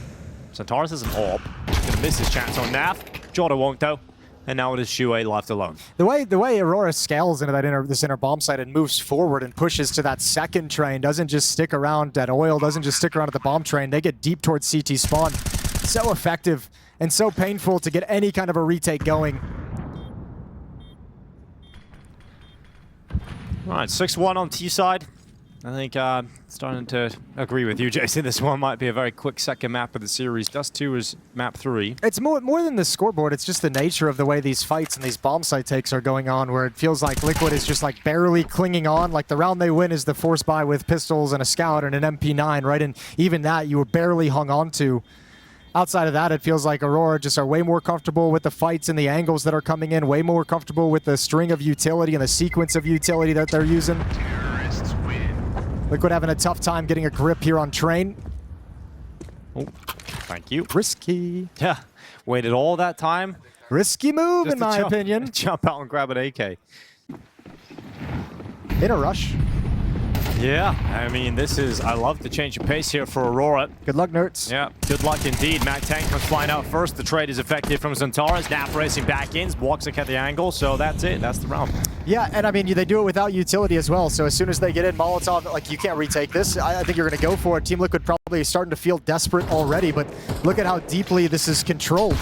Xantares has an AWP. He's going to miss his chance on Naf. Jota won't, though. And now it is Shuey left alone. The way Aurora scales into this inner bomb site and moves forward and pushes to that second train, doesn't just stick around at oil, doesn't just stick around at the bomb train. They get deep towards CT spawn. So effective and so painful to get any kind of a retake going. All right, 6-1 on T side. I think starting to agree with you, Jason. This one might be a very quick second map of the series. Dust 2 is map 3. It's more than the scoreboard. It's just the nature of the way these fights and these bomb site takes are going on, where it feels like Liquid is just like barely clinging on. Like the round they win is the force buy with pistols and a scout and an MP9, right? And even that you were barely hung on to. Outside of that, it feels like Aurora just are way more comfortable with the fights and the angles that are coming in, way more comfortable with the string of utility and the sequence of utility that they're using. Liquid having a tough time getting a grip here on train. Oh, thank you. Risky. Yeah, waited all that time. Risky move, in my opinion. Jump out and grab an AK. In a rush. Yeah, I mean, I love the change of pace here for Aurora. Good luck, Nertz. Yeah, good luck indeed. Mac Tank comes flying out first. The trade is effective from Xantares. Nap racing back in. Woxic at the angle, so that's it. That's the round. Yeah, and I mean, they do it without utility as well. So as soon as they get in, Molotov, like, you can't retake this. I think you're going to go for it. Team Liquid probably starting to feel desperate already, but look at how deeply this is controlled.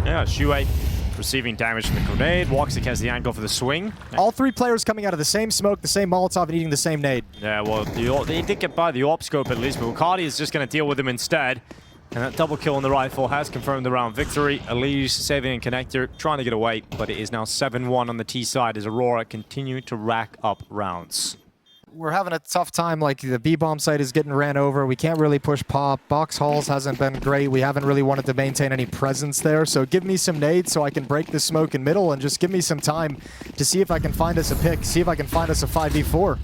Yeah, Shuey receiving damage from the grenade. Woxic has the angle for the swing. All 3 players coming out of the same smoke, the same Molotov, and eating the same nade. Yeah, well, they did get by the AWP scope at least, but Wakadi is just going to deal with him instead. And that double kill on the rifle has confirmed the round victory. Elise saving in connector, trying to get away, but it is now 7-1 on the T side as Aurora continue to rack up rounds. We're having a tough time. Like, the B-bomb site is getting ran over. We can't really push pop. Buchholz hasn't been great. We haven't really wanted to maintain any presence there. So give me some nades so I can break the smoke in middle, and just give me some time to see if I can find us a pick, see if I can find us a 5v4.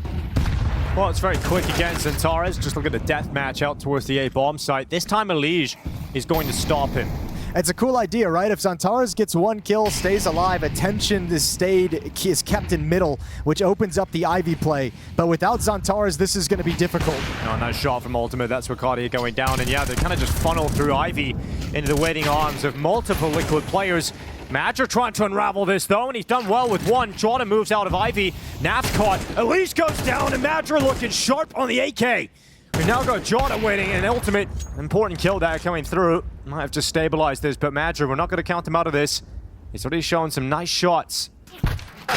Well, it's very quick against Xantares. Just look at the death match out towards the A-bomb site. This time Liege is going to stop him. It's a cool idea, right? If Xantares gets 1 kill, stays alive, attention is kept in middle, which opens up the Ivy play. But without Xantares, this is going to be difficult. Oh, nice shot from Ultimate. That's Wakadi going down. And yeah, they kind of just funnel through Ivy into the waiting arms of multiple Liquid players. MIBR trying to unravel this, though, and he's done well with one. Jordan moves out of Ivy. Naf's caught. Elise goes down, and MIBR looking sharp on the AK. We've now got Jordan winning, and Ultimate, important kill there coming through. Might have just stabilized this, but MIBR, we're not going to count him out of this. He's already shown some nice shots.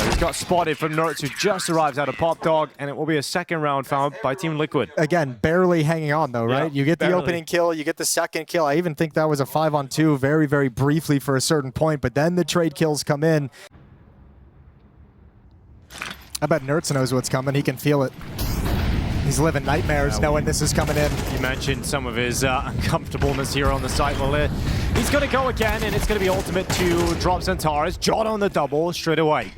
He's got spotted from Nerds, who just arrives out of Pop Dog, and it will be a second round found by Team Liquid. Again, barely hanging on though, right? Yeah, you get the barely. opening kill, you get the second kill. I even think that was a 5-on-2 very, very briefly for a certain point, but then the trade kills come in. I bet Nerds knows what's coming. He can feel it. He's living nightmares knowing this is coming in. You mentioned some of his uncomfortableness here on the site. Well, he's going to go again, and it's going to be ultimate to drop Xantares. Jot on the double straight away.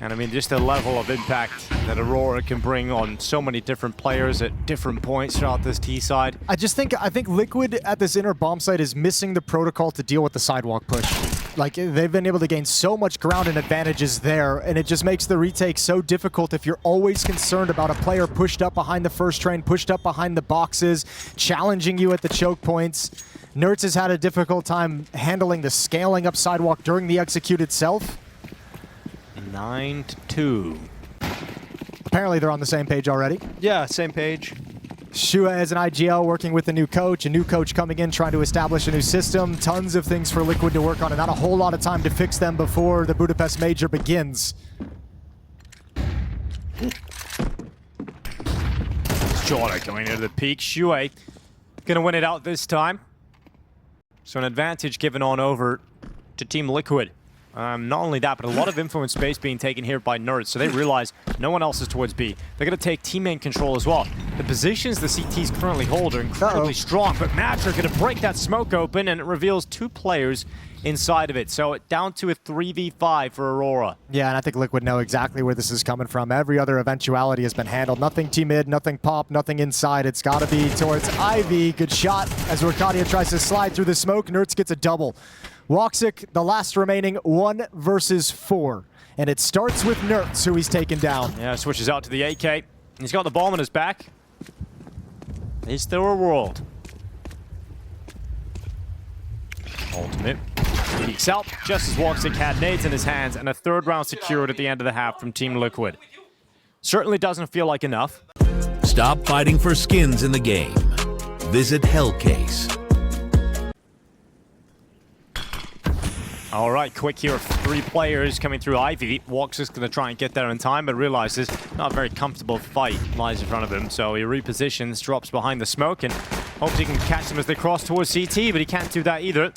And I mean, just the level of impact that Aurora can bring on so many different players at different points throughout this T side. I think Liquid at this inner bomb site is missing the protocol to deal with the sidewalk push. Like, they've been able to gain so much ground and advantages there, and it just makes the retake so difficult if you're always concerned about a player pushed up behind the first train, pushed up behind the boxes, challenging you at the choke points. Nerds has had a difficult time handling the scaling up sidewalk during the execute itself. 9-2. Apparently they're on the same page already. Yeah, same page. Shua as an IGL working with a new coach coming in trying to establish a new system. Tons of things for Liquid to work on, and not a whole lot of time to fix them before the Budapest Major begins. Jordan going into the peak. Shua gonna win it out this time. So an advantage given on over to Team Liquid. Not only that, but a lot of influence space being taken here by Nerds, so they realize no one else is towards B. They're going to take teammate control as well. The positions the CTs currently hold are incredibly strong, but Matra going to break that smoke open, and it reveals 2 players inside of it. So down to a 3v5 for Aurora. Yeah, and I think Liquid know exactly where this is coming from. Every other eventuality has been handled. Nothing T-mid, nothing pop, nothing inside. It's got to be towards Ivy. Good shot as Rakadia tries to slide through the smoke. Nerds gets a double. Woxic, the last remaining 1 versus 4. And it starts with Nerds, who he's taken down. Yeah, switches out to the AK. He's got the bomb on his back. Is there a world? Ultimate. Peeks out just as Woxic had nades in his hands, and a 3rd round secured at the end of the half from Team Liquid. Certainly doesn't feel like enough. Stop fighting for skins in the game. Visit Hellcase. All right, quick here of 3 players coming through Ivy. Wox is going to try and get there in time, but realizes not a very comfortable fight lies in front of him. So he repositions, drops behind the smoke, and hopes he can catch them as they cross towards CT, but he can't do that either.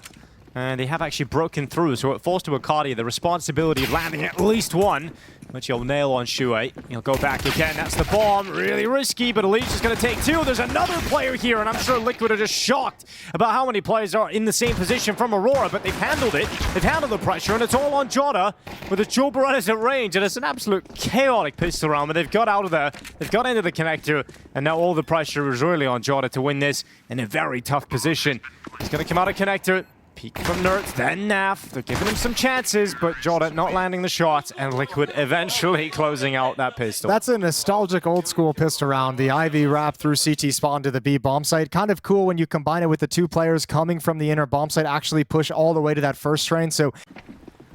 And they have actually broken through, so it falls to Arcadia the responsibility of landing at least 1, which he'll nail on Shue. He'll go back again. That's the bomb. Really risky, but Elise is going to take 2. There's another player here, and I'm sure Liquid are just shocked about how many players are in the same position from Aurora, but they've handled it. They've handled the pressure, and it's all on Jota with the dual Berettas at range, and it's an absolute chaotic pistol round, but they've got out of there. They've got into the connector, and now all the pressure is really on Jota to win this in a very tough position. He's going to come out of connector. Peek from Nerds, then Naf. They're giving him some chances, but Jota not landing the shot, and Liquid eventually closing out that pistol. That's a nostalgic old school pistol round. The Ivy wrap through CT spawn to the B bomb site. Kind of cool when you combine it with the 2 players coming from the inner bomb site actually push all the way to that first train. So,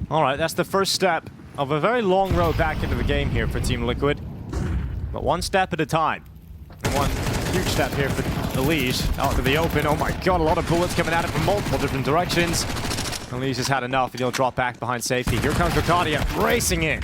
all right, that's the first step of a very long road back into the game here for Team Liquid. But 1 step at a time. And 1 huge step here for Elise out to the open. Oh my god, a lot of bullets coming at it from multiple different directions. Elise has had enough, and he'll drop back behind safety. Here comes Rakadia racing in.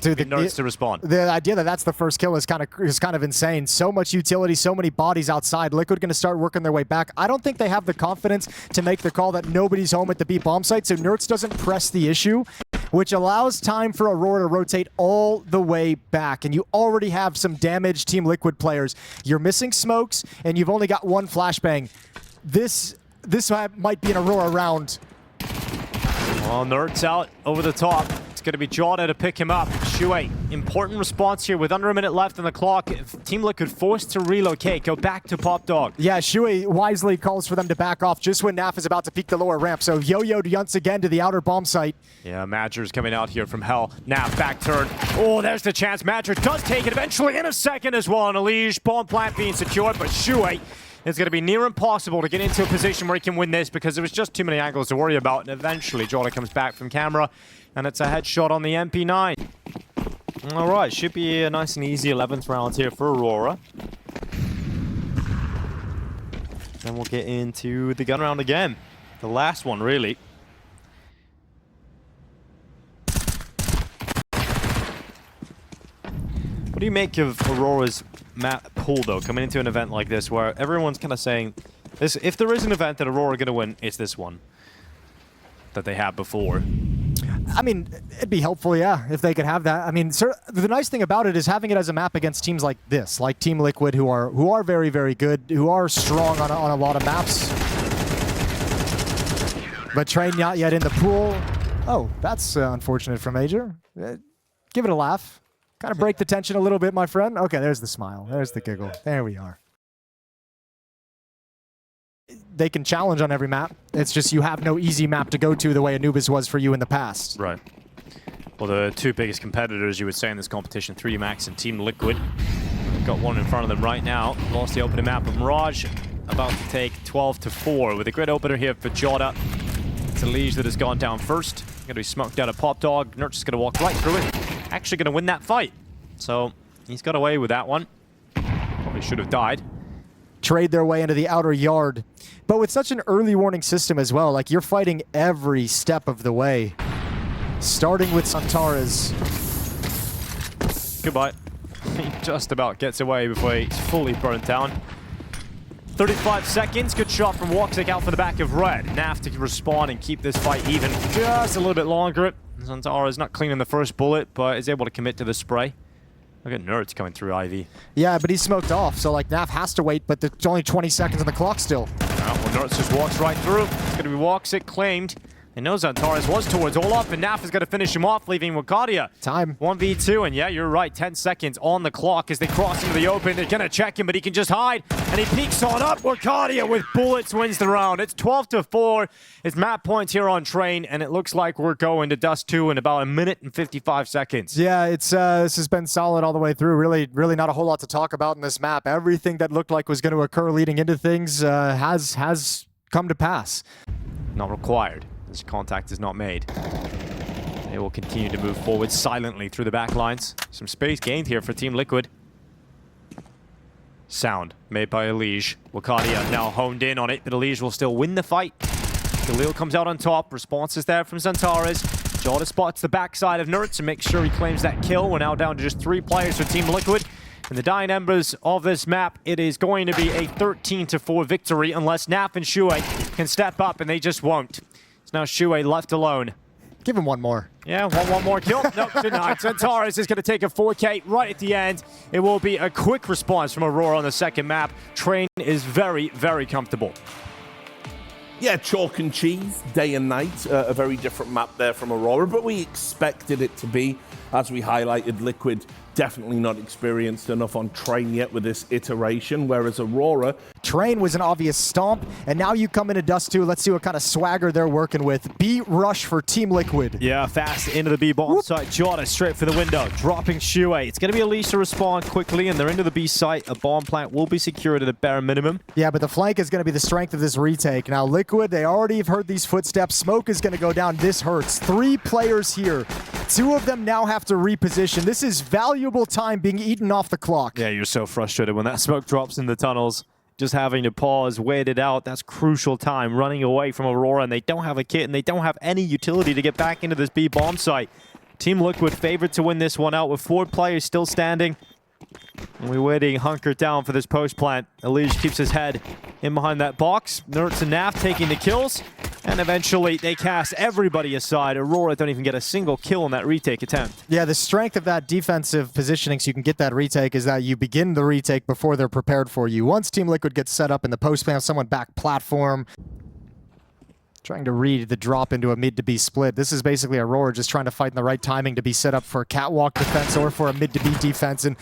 Dude, Nerds to respond. The idea that that's the first kill is kind of insane. So much utility, so many bodies outside. Liquid going to start working their way back. I don't think they have the confidence to make the call that nobody's home at the B bomb site, so Nerds doesn't press the issue, which allows time for Aurora to rotate all the way back. And you already have some damaged Team Liquid players. You're missing smokes, and you've only got 1 flashbang. This might be an Aurora round. Well, Nerds out over the top. It's going to be Jota to pick him up. Shue, important response here with under a minute left on the clock. Team Liquid forced to relocate, go back to Pop Dog. Yeah, Shue wisely calls for them to back off just when Naf is about to peek the lower ramp. So yo-yoed once again to the outer bomb site. Yeah, Madger's coming out here from hell. Naf back turn. Oh, there's the chance. Madger does take it eventually in a second as well. And Elige, bomb plant being secured, but Shue it's going to be near impossible to get into a position where he can win this because there was just too many angles to worry about. And eventually, Jota comes back from camera, and it's a headshot on the MP9. All right, should be a nice and easy 11th round here for Aurora. Then we'll get into the gun round again. The last one, really. What do you make of Aurora's map pool, though, coming into an event like this, where everyone's kind of saying, this, if there is an event that Aurora are going to win, it's this one that they had before? I mean, it'd be helpful, yeah, if they could have that. I mean, the nice thing about it is having it as a map against teams like this, like Team Liquid, who are very, very good, who are strong on a lot of maps. But Train not yet in the pool. Oh, that's unfortunate for Major. Give it a laugh. Kind of break the tension a little bit, my friend. Okay, there's the smile. There's the giggle. There we are. They can challenge on every map. It's just you have no easy map to go to the way Anubis was for you in the past. Right. Well, the two biggest competitors, you would say, in this competition, 3Max and Team Liquid. Got one in front of them right now. Lost the opening map of Mirage. About to take 12-4 with a great opener here for Jota. It's Elige that has gone down first. Going to be smoked out of Pop Dog. Nurch is going to walk right through it. Actually going to win that fight. So he's got away with that one. Probably should have died. Trade their way into the outer yard. But with such an early warning system as well, like you're fighting every step of the way. Starting with Santares. Goodbye. He just about gets away before he's fully burnt down. 35 seconds. Good shot from Woxic out for the back of Red. Naf to respond and keep this fight even just a little bit longer. Santares not cleaning the first bullet, but is able to commit to the spray. Look at Nerds coming through Ivy. Yeah, but he's smoked off, so like Naf has to wait, but there's only 20 seconds on the clock still. Well, Nerds just walks right through. It's going to be Woxic claimed. They know Santares was towards Olaf, and Naf is going to finish him off, leaving Wakadia. Time. 1v2, and yeah, you're right, 10 seconds on the clock as they cross into the open. They're going to check him, but he can just hide, and he peeks on up. Wakadia with bullets wins the round. It's 12-4. It's map points here on Train, and it looks like we're going to Dust 2 in about 1 minute and 55 seconds. Yeah, it's this has been solid all the way through. Really not a whole lot to talk about in this map. Everything that looked like was going to occur leading into things has come to pass. Not required. This contact is not made. They will continue to move forward silently through the back lines. Some space gained here for Team Liquid. Sound made by Elige. Wakadia now honed in on it, but Elige will still win the fight. Khalil comes out on top. Response is there from Santares. Jota spots the backside of Nerds and makes sure he claims that kill. We're now down to just 3 players for Team Liquid. In the dying embers of this map, it is going to be a 13-4 victory unless Naf and Shui can step up, and they just won't. It's now Shui left alone. Give him one more. Yeah, one more kill. Nope, denied. Santares is going to take a 4K right at the end. It will be a quick response from Aurora on the second map. Train is very, very comfortable. Yeah, chalk and cheese, day and night. A very different map there from Aurora, but we expected it to be. As we highlighted, Liquid definitely not experienced enough on Train yet with this iteration, whereas Aurora... Train was an obvious stomp, and now you come into Dust 2. Let's see what kind of swagger they're working with. B rush for Team Liquid. Yeah, fast into the B bomb site. Jota straight for the window, dropping Shui. It's going to be Elige to respond quickly, and they're into the B site. A bomb plant will be secured at a bare minimum. Yeah, but the flank is going to be the strength of this retake. Now, Liquid, they already have heard these footsteps. Smoke is going to go down. This hurts. 3 players here. 2 of them now have to reposition. This is valuable time being eaten off the clock. Yeah, you're so frustrated when that smoke drops in the tunnels. Just having to pause, wait it out. That's crucial time. Running away from Aurora, and they don't have a kit, and they don't have any utility to get back into this B bomb site. Team Liquid favored to win this one out with 4 players still standing. And we're waiting, hunkered down for this post plant. Elige keeps his head in behind that box. Nerds and Naf taking the kills. And eventually, they cast everybody aside. Aurora don't even get a single kill in that retake attempt. Yeah, the strength of that defensive positioning so you can get that retake is that you begin the retake before they're prepared for you. Once Team Liquid gets set up in the post plant, someone back platform. Trying to read the drop into a mid to B split. This is basically Aurora just trying to fight in the right timing to be set up for a catwalk defense or for a mid to B defense. And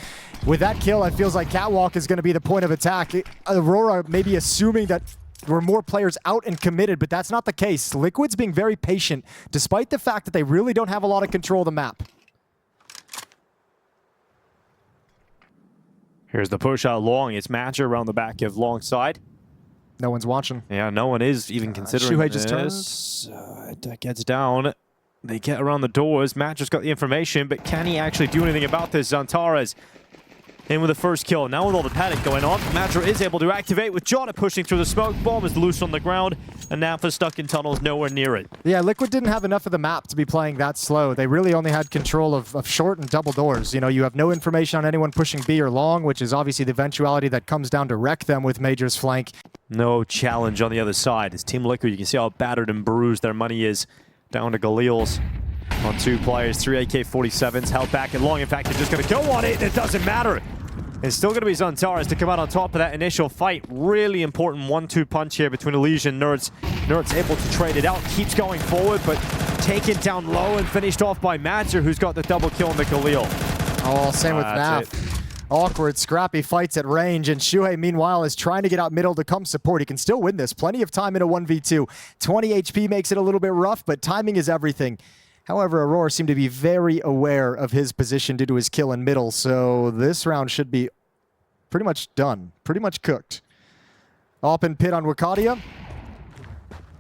with that kill, it feels like catwalk is going to be the point of attack. Aurora maybe assuming that there were more players out and committed, but that's not the case. Liquid's being very patient, despite the fact that they really don't have a lot of control of the map. Here's the push out long. It's Matcher around the back of long side. No one's watching. Yeah, no one is even considering Shuhei this. just It gets down. They get around the doors. Matcher's got the information, but can he actually do anything about this? Santares in with the first kill. Now with all the panic going on, MIBR is able to activate with Jota pushing through the smoke. Bomb is loose on the ground, and Nafa stuck in tunnels nowhere near it. Yeah, Liquid didn't have enough of the map to be playing that slow. They really only had control of short and double doors. You know, you have no information on anyone pushing B or long, which is obviously the eventuality that comes down to wreck them with Major's flank. No challenge on the other side. As Team Liquid, you can see how battered and bruised their money is. Down to Galil's on 2 players, 3 AK-47s held back and long. In fact, they're just going to go on it, and it doesn't matter. It's still going to be Xantares to come out on top of that initial fight. Really important 1-2 punch here between Elish and Nerds. Nerds able to trade it out, keeps going forward, but taken down low and finished off by MIBR, who's got the double kill on the Galil. Oh, same with Naf. Awkward, scrappy fights at range, and Shuhei, meanwhile, is trying to get out middle to come support. He can still win this. Plenty of time in a 1v2. 20 HP makes it a little bit rough, but timing is everything. However, Aurora seemed to be very aware of his position due to his kill in middle, so this round should be pretty much done, pretty much cooked. Open pit on Wakadia.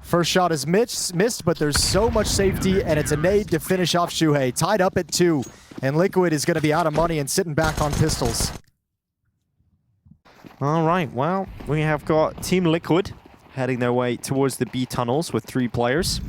First shot is missed, but there's so much safety, and it's a nade to finish off Shuhei. Tied up at 2, and Liquid is going to be out of money and sitting back on pistols. All right, well, we have got Team Liquid heading their way towards the B tunnels with 3 players.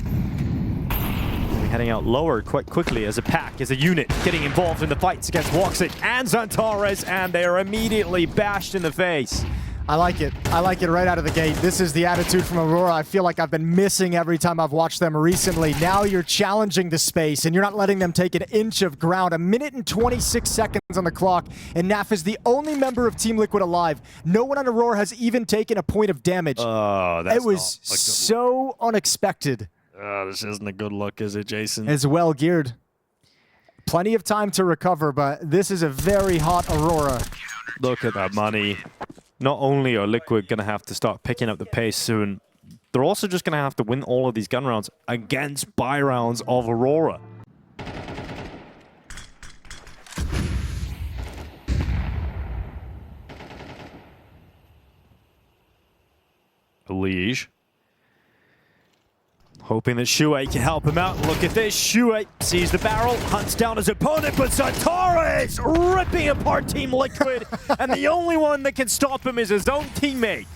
Heading out lower quite quickly as a pack, as a unit, getting involved in the fights against Woxic and Xantares, and they are immediately bashed in the face. I like it. I like it right out of the gate. This is the attitude from Aurora I feel like I've been missing every time I've watched them recently. Now you're challenging the space, and you're not letting them take an inch of ground. 1 minute and 26 seconds on the clock, and Naf is the only member of Team Liquid alive. No one on Aurora has even taken a point of damage. It was so unexpected. This isn't a good look, is it, Jason? It's well geared. Plenty of time to recover, but this is a very hot Aurora. Look at that money. Not only are Liquid going to have to start picking up the pace soon, they're also just going to have to win all of these gun rounds against buy rounds of Aurora. Elish. Hoping that Shuhei can help him out. Look at this. Shuhei sees the barrel, hunts down his opponent, but Xantares ripping apart Team Liquid. And the only one that can stop him is his own teammate.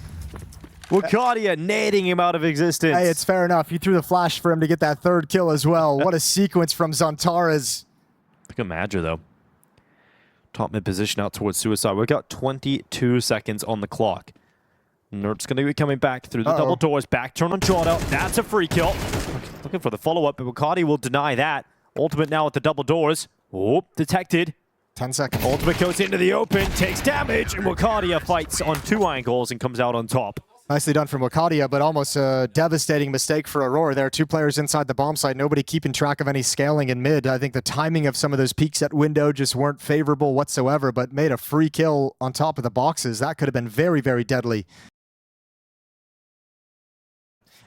Wakadia nading him out of existence. Hey, it's fair enough. You threw the flash for him to get that 3rd kill as well. What a sequence from Xantares. Look at MIBR, though. Top mid position out towards suicide. We've got 22 seconds on the clock. Nert's going to be coming back through the double doors. Back turn on Jota. That's a free kill. Looking for the follow-up, but Wakadia will deny that. Ultimate now at the double doors. Oh, detected. 10 seconds. Ultimate goes into the open, takes damage, and Wakadia fights on 2 angles and comes out on top. Nicely done from Wakadia, but almost a devastating mistake for Aurora. There are 2 players inside the bomb site, nobody keeping track of any scaling in mid. I think the timing of some of those peeks at window just weren't favorable whatsoever, but made a free kill on top of the boxes. That could have been very, very deadly.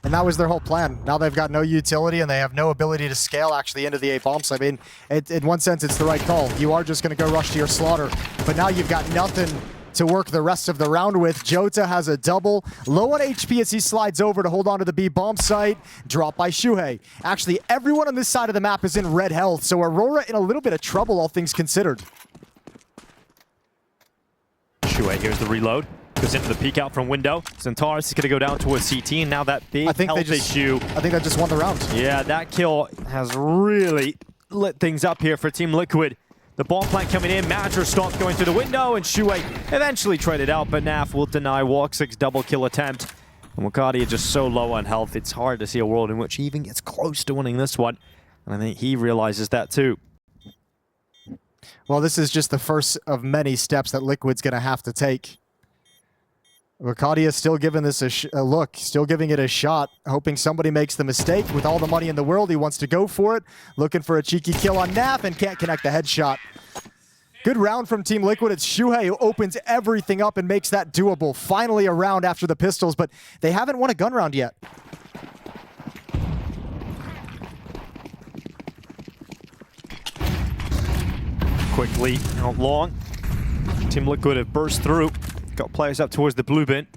And that was their whole plan. Now they've got no utility and they have no ability to scale actually into the A bomb site. I mean, in one sense, it's the right call. You are just going to go rush to your slaughter, but now you've got nothing to work the rest of the round with. Jota has a double, low on HP as he slides over to hold on to the B bomb site. Drop by Shuhei. Actually, everyone on this side of the map is in red health, so Aurora in a little bit of trouble, all things considered. Shuhei, here's the reload. Goes into the peek out from window. Xantares is going to go down towards CT, and now that big health issue. I think that just won the round. Yeah, that kill has really lit things up here for Team Liquid. The bomb plant coming in, MIBR stopped going through the window, and Shuhei eventually traded out, but Naf will deny Woxic's double kill attempt. And Wakadia just so low on health, it's hard to see a world in which he even gets close to winning this one. And I think he realizes that too. Well, this is just the first of many steps that Liquid's going to have to take. Wakadia still giving this a look, still giving it a shot, hoping somebody makes the mistake. With all the money in the world, he wants to go for it. Looking for a cheeky kill on Naf and can't connect the headshot. Good round from Team Liquid. It's Shuhei who opens everything up and makes that doable. Finally a round after the pistols, but they haven't won a gun round yet. Quickly, out long. Team Liquid have burst through. Got players up towards the blue bin.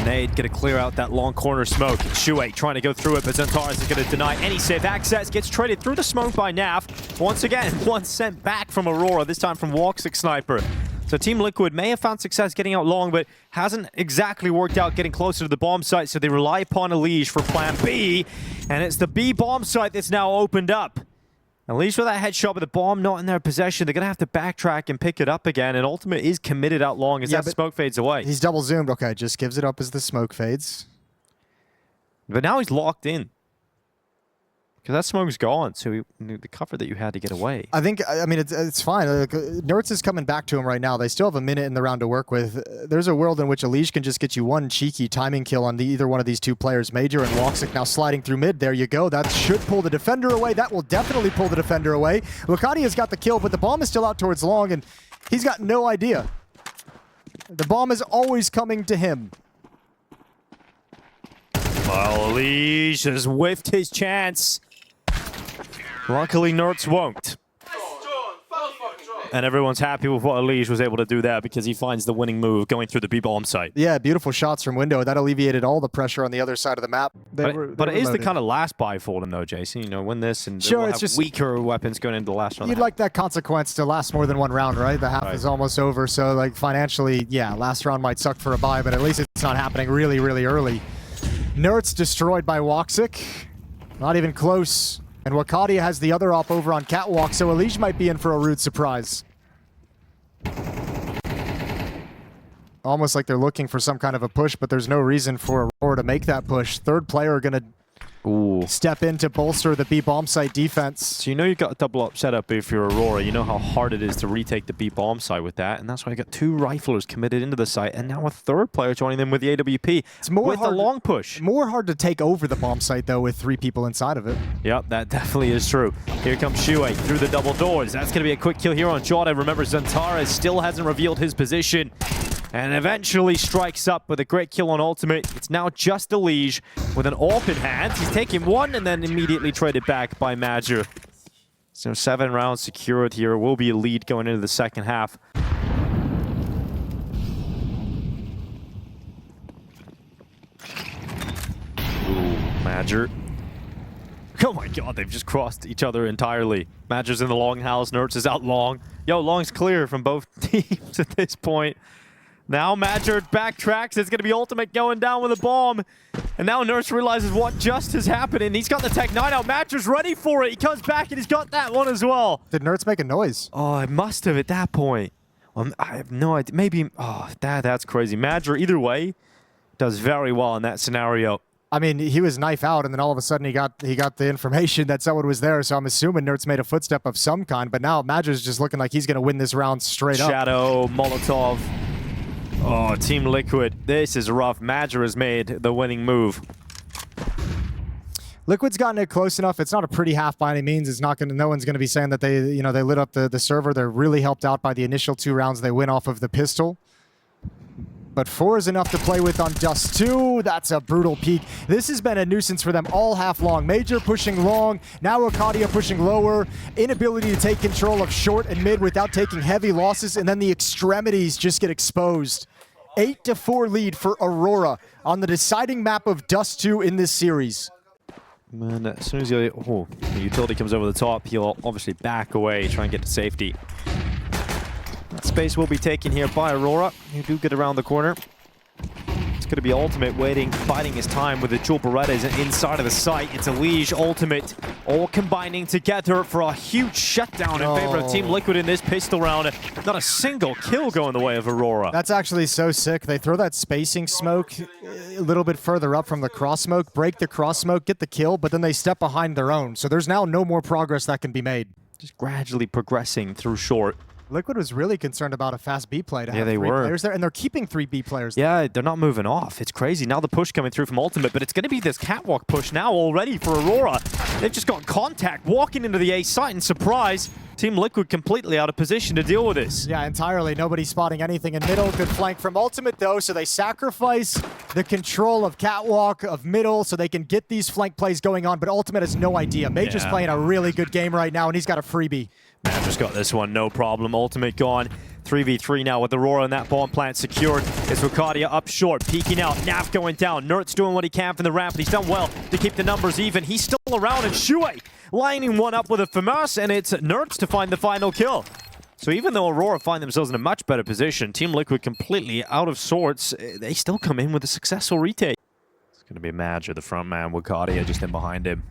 Nade gonna clear out that long corner smoke. Shuey trying to go through it, but Zentaris is gonna deny any safe access. Gets traded through the smoke by Naf. Once again, one sent back from Aurora, this time from Woxic Sniper. So Team Liquid may have found success getting out long, but hasn't exactly worked out getting closer to the bomb site, so they rely upon Elige for plan B. And it's the B bomb site that's now opened up. Elige with that headshot, with the bomb not in their possession, they're going to have to backtrack and pick it up again, and Ultimate is committed out long as that smoke fades away. He's double zoomed. Okay, just gives it up as the smoke fades. But now he's locked in. Because that smoke's gone, so the cover that you had to get away. I mean, it's fine. Nerds is coming back to him right now. They still have a minute in the round to work with. There's a world in which Elige can just get you one cheeky timing kill on either one of these two players. Major and Woxic now sliding through mid. There you go. That should pull the defender away. That will definitely pull the defender away. Lucadia's got the kill, but the bomb is still out towards long, and he's got no idea. The bomb is always coming to him. Well, Elige has whiffed his chance. Luckily, Nerds won't. And everyone's happy with what Elige was able to do there because he finds the winning move going through the B-bomb site. Yeah, beautiful shots from window. That alleviated all the pressure on the other side of the map. But it is the kind of last buy for them, though, Jason. You know, win this and sure, we'll it's have just weaker weapons going into the last round. You'd like that consequence to last more than one round, right? The half is almost over, so like financially, yeah, last round might suck for a buy, but at least it's not happening really, really early. Nerds destroyed by Woxic. Not even close. And Wakadia has the other op over on Catwalk, so Elige might be in for a rude surprise. Almost like they're looking for some kind of a push, but there's no reason for Aurora to make that push. Third player gonna step in to bolster the B bomb site defense. So you know you've got a double up setup if you're Aurora. You know how hard it is to retake the B bomb site with that, and that's why you got two riflers committed into the site, and now a third player joining them with the AWP. It's more with hard, a long push. More hard to take over the bomb site though with three people inside of it. Yep, that definitely is true. Here comes Shuey through the double doors. That's going to be a quick kill here on Jota. Remember, Zentaris still hasn't revealed his position. And eventually strikes up with a great kill on Ultimate. It's now just Elige with an AWP in hand. He's taking one and then immediately traded back by Major. So 7 rounds secured here. Will be a lead going into the second half. Ooh, Major. Oh my god, they've just crossed each other entirely. Major's in the long house, Nerds is out long. Yo, long's clear from both teams at this point. Now Major backtracks. It's going to be Ultimate going down with a bomb. And now Nurse realizes what just has happened. And he's got the Tech 9 out. Major's ready for it. He comes back and he's got that one as well. Did Nerds make a noise? Oh, it must have at that point. I have no idea. Maybe, oh, that's crazy. Major, either way, does very well in that scenario. I mean, he was knife out, and then all of a sudden he got the information that someone was there, so I'm assuming Nerds made a footstep of some kind, but now Major's just looking like he's going to win this round straight up. Shadow, Molotov. Oh, Team Liquid, this is rough. Major has made the winning move. Liquid's gotten it close enough. It's not a pretty half by any means. It's not going to. No one's going to be saying that they lit up the server. They're really helped out by the initial 2 rounds they win off of the pistol. But 4 is enough to play with on Dust 2. That's a brutal peak. This has been a nuisance for them all half long. Major pushing long. Now Arcadia pushing lower. Inability to take control of short and mid without taking heavy losses. And then the extremities just get exposed. 8-4 lead for Aurora on the deciding map of Dust 2 in this series. Man, as soon as the utility comes over the top, he'll obviously back away, try and get to safety. That space will be taken here by Aurora. You do get around the corner. It's going to be Ultimate waiting, biding his time with the dual Berettas inside of the site. It's Elige, Ultimate, all combining together for a huge shutdown in favor of Team Liquid in this pistol round. Not a single kill going the way of Aurora. That's actually so sick. They throw that spacing smoke a little bit further up from the cross smoke, break the cross smoke, get the kill, but then they step behind their own. So there's now no more progress that can be made. Just gradually progressing through short. Liquid was really concerned about a fast B play to have 3 they were. players there, and they're keeping 3 B players there. Yeah, they're not moving off. It's crazy. Now the push coming through from Ultimate, but it's going to be this catwalk push now already for Aurora. They've just got contact walking into the A site, and surprise, Team Liquid completely out of position to deal with this. Yeah, entirely. Nobody spotting anything in middle. Good flank from Ultimate, though, so they sacrifice the control of catwalk, of middle, so they can get these flank plays going on, but Ultimate has no idea. Major's playing a really good game right now, and he's got a freebie. Man, just got this one, no problem. Ultimate gone 3v3 now with Aurora and that bomb plant secured. It's Wukadia up short, peeking out. Naf going down. Nert's doing what he can from the ramp, and he's done well to keep the numbers even. He's still around, and Shuey lining one up with a FAMAS, and it's Nert's to find the final kill. So even though Aurora find themselves in a much better position, Team Liquid completely out of sorts, they still come in with a successful retake. It's going to be Madge, the front man, Wukadia just in behind him.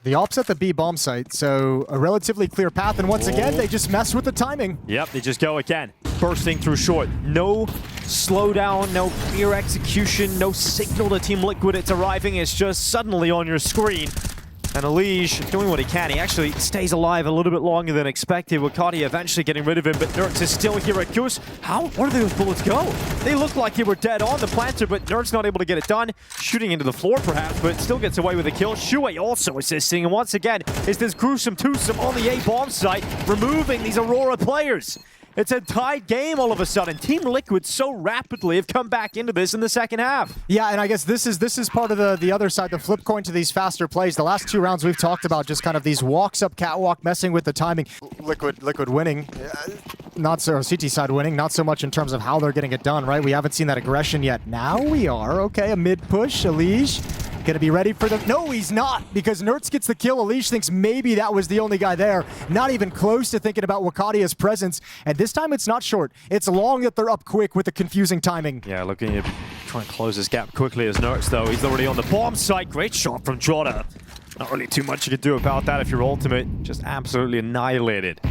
The ops at the B bomb site, so a relatively clear path, and once again, they just mess with the timing. Yep, they just go again. Bursting through short. No slowdown, no clear execution, no signal to Team Liquid it's arriving. It's just suddenly on your screen. And Elige doing what he can. He actually stays alive a little bit longer than expected. Wukadia eventually getting rid of him, but Nertz is still here at Goose. Where did those bullets go? They looked like they were dead on the planter, but Nertz not able to get it done. Shooting into the floor perhaps, but still gets away with a kill. Shuey also assisting, and once again, is this gruesome twosome on the A-bomb site, removing these Aurora players. It's a tied game all of a sudden. Team Liquid so rapidly have come back into this in the second half. Yeah, and I guess this is part of the other side, the flip coin to these faster plays. The last 2 rounds we've talked about just kind of these walks up catwalk, messing with the timing. Liquid winning, not so CT side winning, not so much in terms of how they're getting it done, right? We haven't seen that aggression yet. Now we are. Okay, a mid push, Elige. Gonna be ready for the... No, he's not, because Nertz gets the kill. Elige thinks maybe that was the only guy there. Not even close to thinking about Wukadia's presence. And this time it's not short. It's long that they're up quick with the confusing timing. Yeah, looking to try and close this gap quickly as Nertz, though. He's already on the bomb site. Great shot from Jota. Not really too much you can do about that if you're ultimate. Just absolutely annihilated.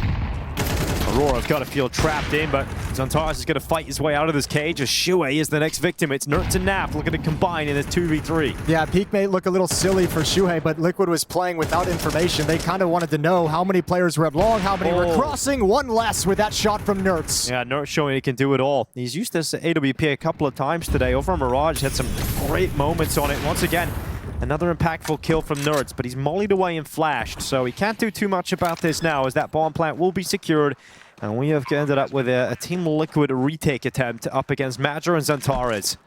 Aurora's got to feel trapped in, but Xantares is going to fight his way out of this cage as Shuey is the next victim. It's Nertz and Naf looking to combine in this 2v3. Yeah, peak may look a little silly for Shuey, but Liquid was playing without information. They kind of wanted to know how many players were up long, how many were crossing, one less with that shot from Nertz. Yeah, Nertz showing he can do it all. He's used this AWP a couple of times today. Over Mirage had some great moments on it. Once again, another impactful kill from Nertz, but he's mollied away and flashed, so he can't do too much about this now as that bomb plant will be secured. And we have ended up with a Team Liquid retake attempt up against Major and Xantares.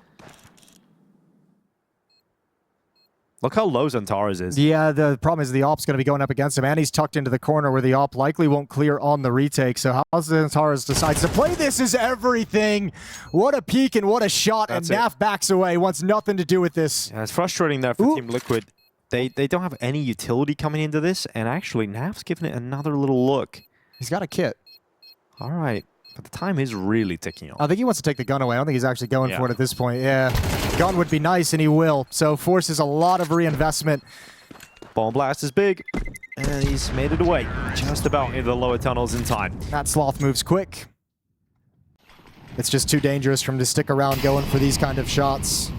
Look how low Xantares is. Yeah, the problem is the op's going to be going up against him, and he's tucked into the corner where the op likely won't clear on the retake. So how Xantares decides to play this is everything. What a peek and what a shot, and Naf backs away, wants nothing to do with this. Yeah, it's frustrating there for Team Liquid. They don't have any utility coming into this, and actually Naf's giving it another little look. He's got a kit. All right, but the time is really ticking off. I think he wants to take the gun away. I don't think he's actually going for it at this point. Yeah, gun would be nice, and he will. So forces a lot of reinvestment. Bomb blast is big, and he's made it away. Just about into the lower tunnels in time. That Sloth moves quick. It's just too dangerous for him to stick around going for these kind of shots.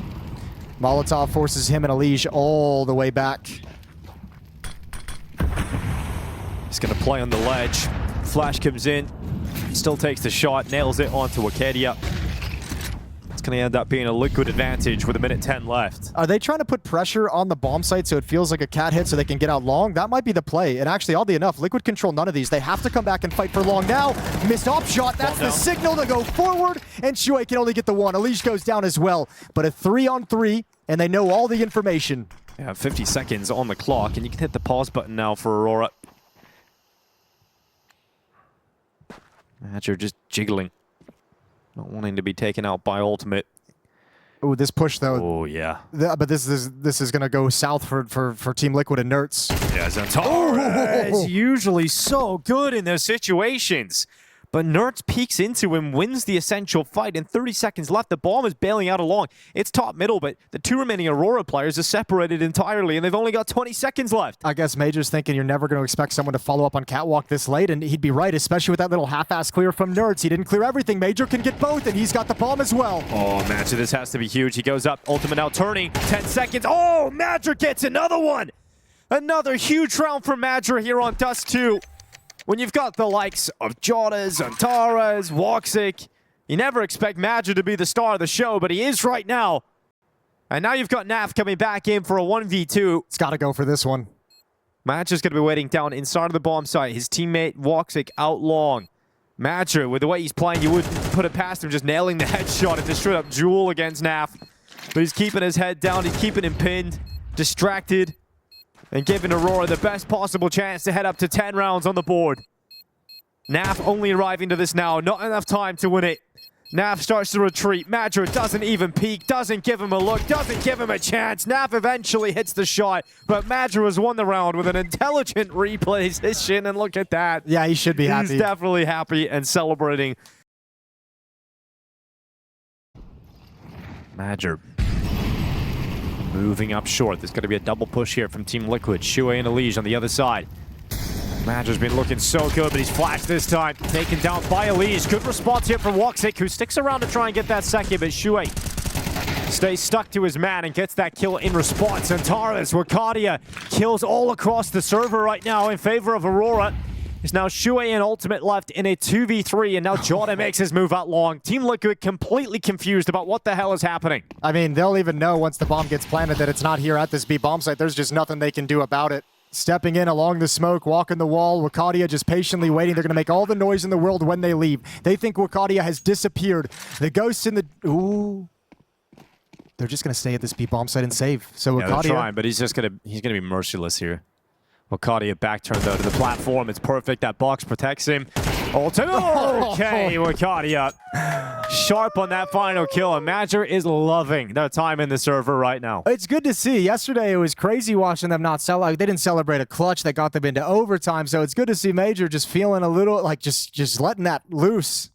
Molotov forces him and Elige all the way back. He's going to play on the ledge. Flash comes in. Still takes the shot, nails it onto Wukadia. It's going to end up being a Liquid advantage with 1:10 left. Are they trying to put pressure on the bomb site so it feels like a cat hit so they can get out long? That might be the play. And actually, oddly enough, Liquid control none of these. They have to come back and fight for long now. Missed op shot. That's the signal to go forward. And Shuey can only get the one. Elige goes down as well. But a 3-on-3, and they know all the information. Yeah, 50 seconds on the clock, and you can hit the pause button now for Aurora. You're just jiggling. Not wanting to be taken out by ultimate. Oh, this push though. Oh yeah. But this is gonna go south for Team Liquid and Nertz. Yeah, Xantares is usually so good in those situations. But Nertz peeks into him, wins the essential fight, and 30 seconds left. The bomb is bailing out along. It's top middle, but the 2 remaining Aurora players are separated entirely, and they've only got 20 seconds left. I guess Major's thinking you're never going to expect someone to follow up on Catwalk this late, and he'd be right, especially with that little half-ass clear from Nertz. He didn't clear everything. Major can get both, and he's got the bomb as well. Oh, Major, this has to be huge. He goes up, ultimate now turning, 10 seconds. Oh, Major gets another one! Another huge round for Major here on Dust 2. When you've got the likes of Jotas, Xantares, Woxic, you never expect Major to be the star of the show, but he is right now. And now you've got Naf coming back in for a 1v2. It's got to go for this one. Major's going to be waiting down inside of the bomb site. His teammate Woxic out long. Major, with the way he's playing, you wouldn't put it past him just nailing the headshot. It's a straight up duel against Naf. But he's keeping his head down. He's keeping him pinned, distracted, and giving Aurora the best possible chance to head up to 10 rounds on the board. Naf only arriving to this now. Not enough time to win it. Naf starts to retreat. Madra doesn't even peek, doesn't give him a look, doesn't give him a chance. Naf eventually hits the shot, but Madra has won the round with an intelligent reposition, and look at that. Yeah, he should be happy. He's definitely happy and celebrating. Madra moving up short. There's going to be a double push here from Team Liquid. Shuey and Elige on the other side. Madra's been looking so good, but he's flashed this time. Taken down by Elige. Good response here from Woxic, who sticks around to try and get that second, but Shuey stays stuck to his man and gets that kill in response. And Taras, Wakadia kills all across the server right now in favor of Aurora. There's now Shuey and Ultimate left in a 2v3, and now Jordan makes his move out long. Team Liquid completely confused about what the hell is happening. I mean, they'll even know once the bomb gets planted that it's not here at this B bomb site. There's just nothing they can do about it. Stepping in along the smoke, walking the wall, Wakadia just patiently waiting. They're going to make all the noise in the world when they leave. They think Wakadia has disappeared. The ghosts in the... Ooh. They're just going to stay at this B bomb site and save. So yeah, Wakadia... they're trying, but he's going to be merciless here. Wakadia back turned though to the platform. It's perfect. That box protects him. Ultimate. Okay, Wakadia. Sharp on that final kill. And Madra is loving their time in the server right now. It's good to see. Yesterday, it was crazy watching them not celebrate. They didn't celebrate a clutch that got them into overtime. So it's good to see Major just feeling a little like just letting that loose.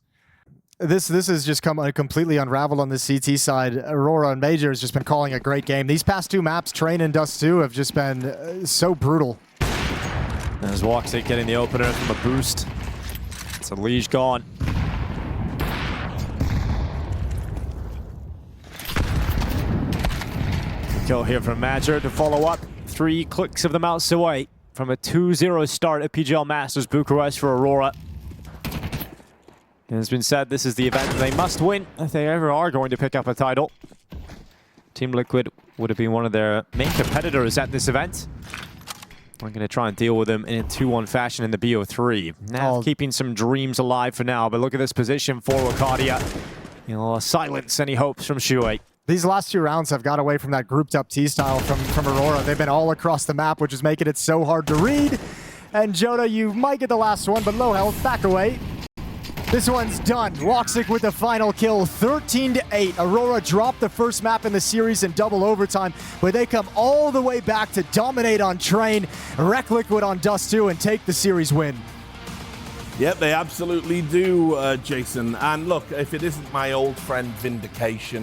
This has just come completely unraveled on the CT side. Aurora and Major has just been calling a great game. These past two maps, Train and Dust 2, have just been so brutal. There's Woxic getting the opener from a boost. It's Elige gone. Kill here from Madra to follow up. 3 clicks of the mouse away from a 2-0 start at PGL Masters Bucharest for Aurora. It has been said this is the event they must win if they ever are going to pick up a title. Team Liquid would have been one of their main competitors at this event. We're going to try and deal with them in a 2-1 fashion in the BO3. Now keeping some dreams alive for now, but look at this position for Wakadia. You know, silence any hopes from Shuey. These last 2 rounds have got away from that grouped up T-style from Aurora. They've been all across the map, which is making it so hard to read. And Jonah, you might get the last one, but low health, back away. This one's done. Woxic with the final kill, 13-8. Aurora dropped the first map in the series in double overtime, but they come all the way back to dominate on Train, wreck Liquid on Dust 2, and take the series win. Yep, they absolutely do, Jason. And look, if it isn't my old friend Vindication,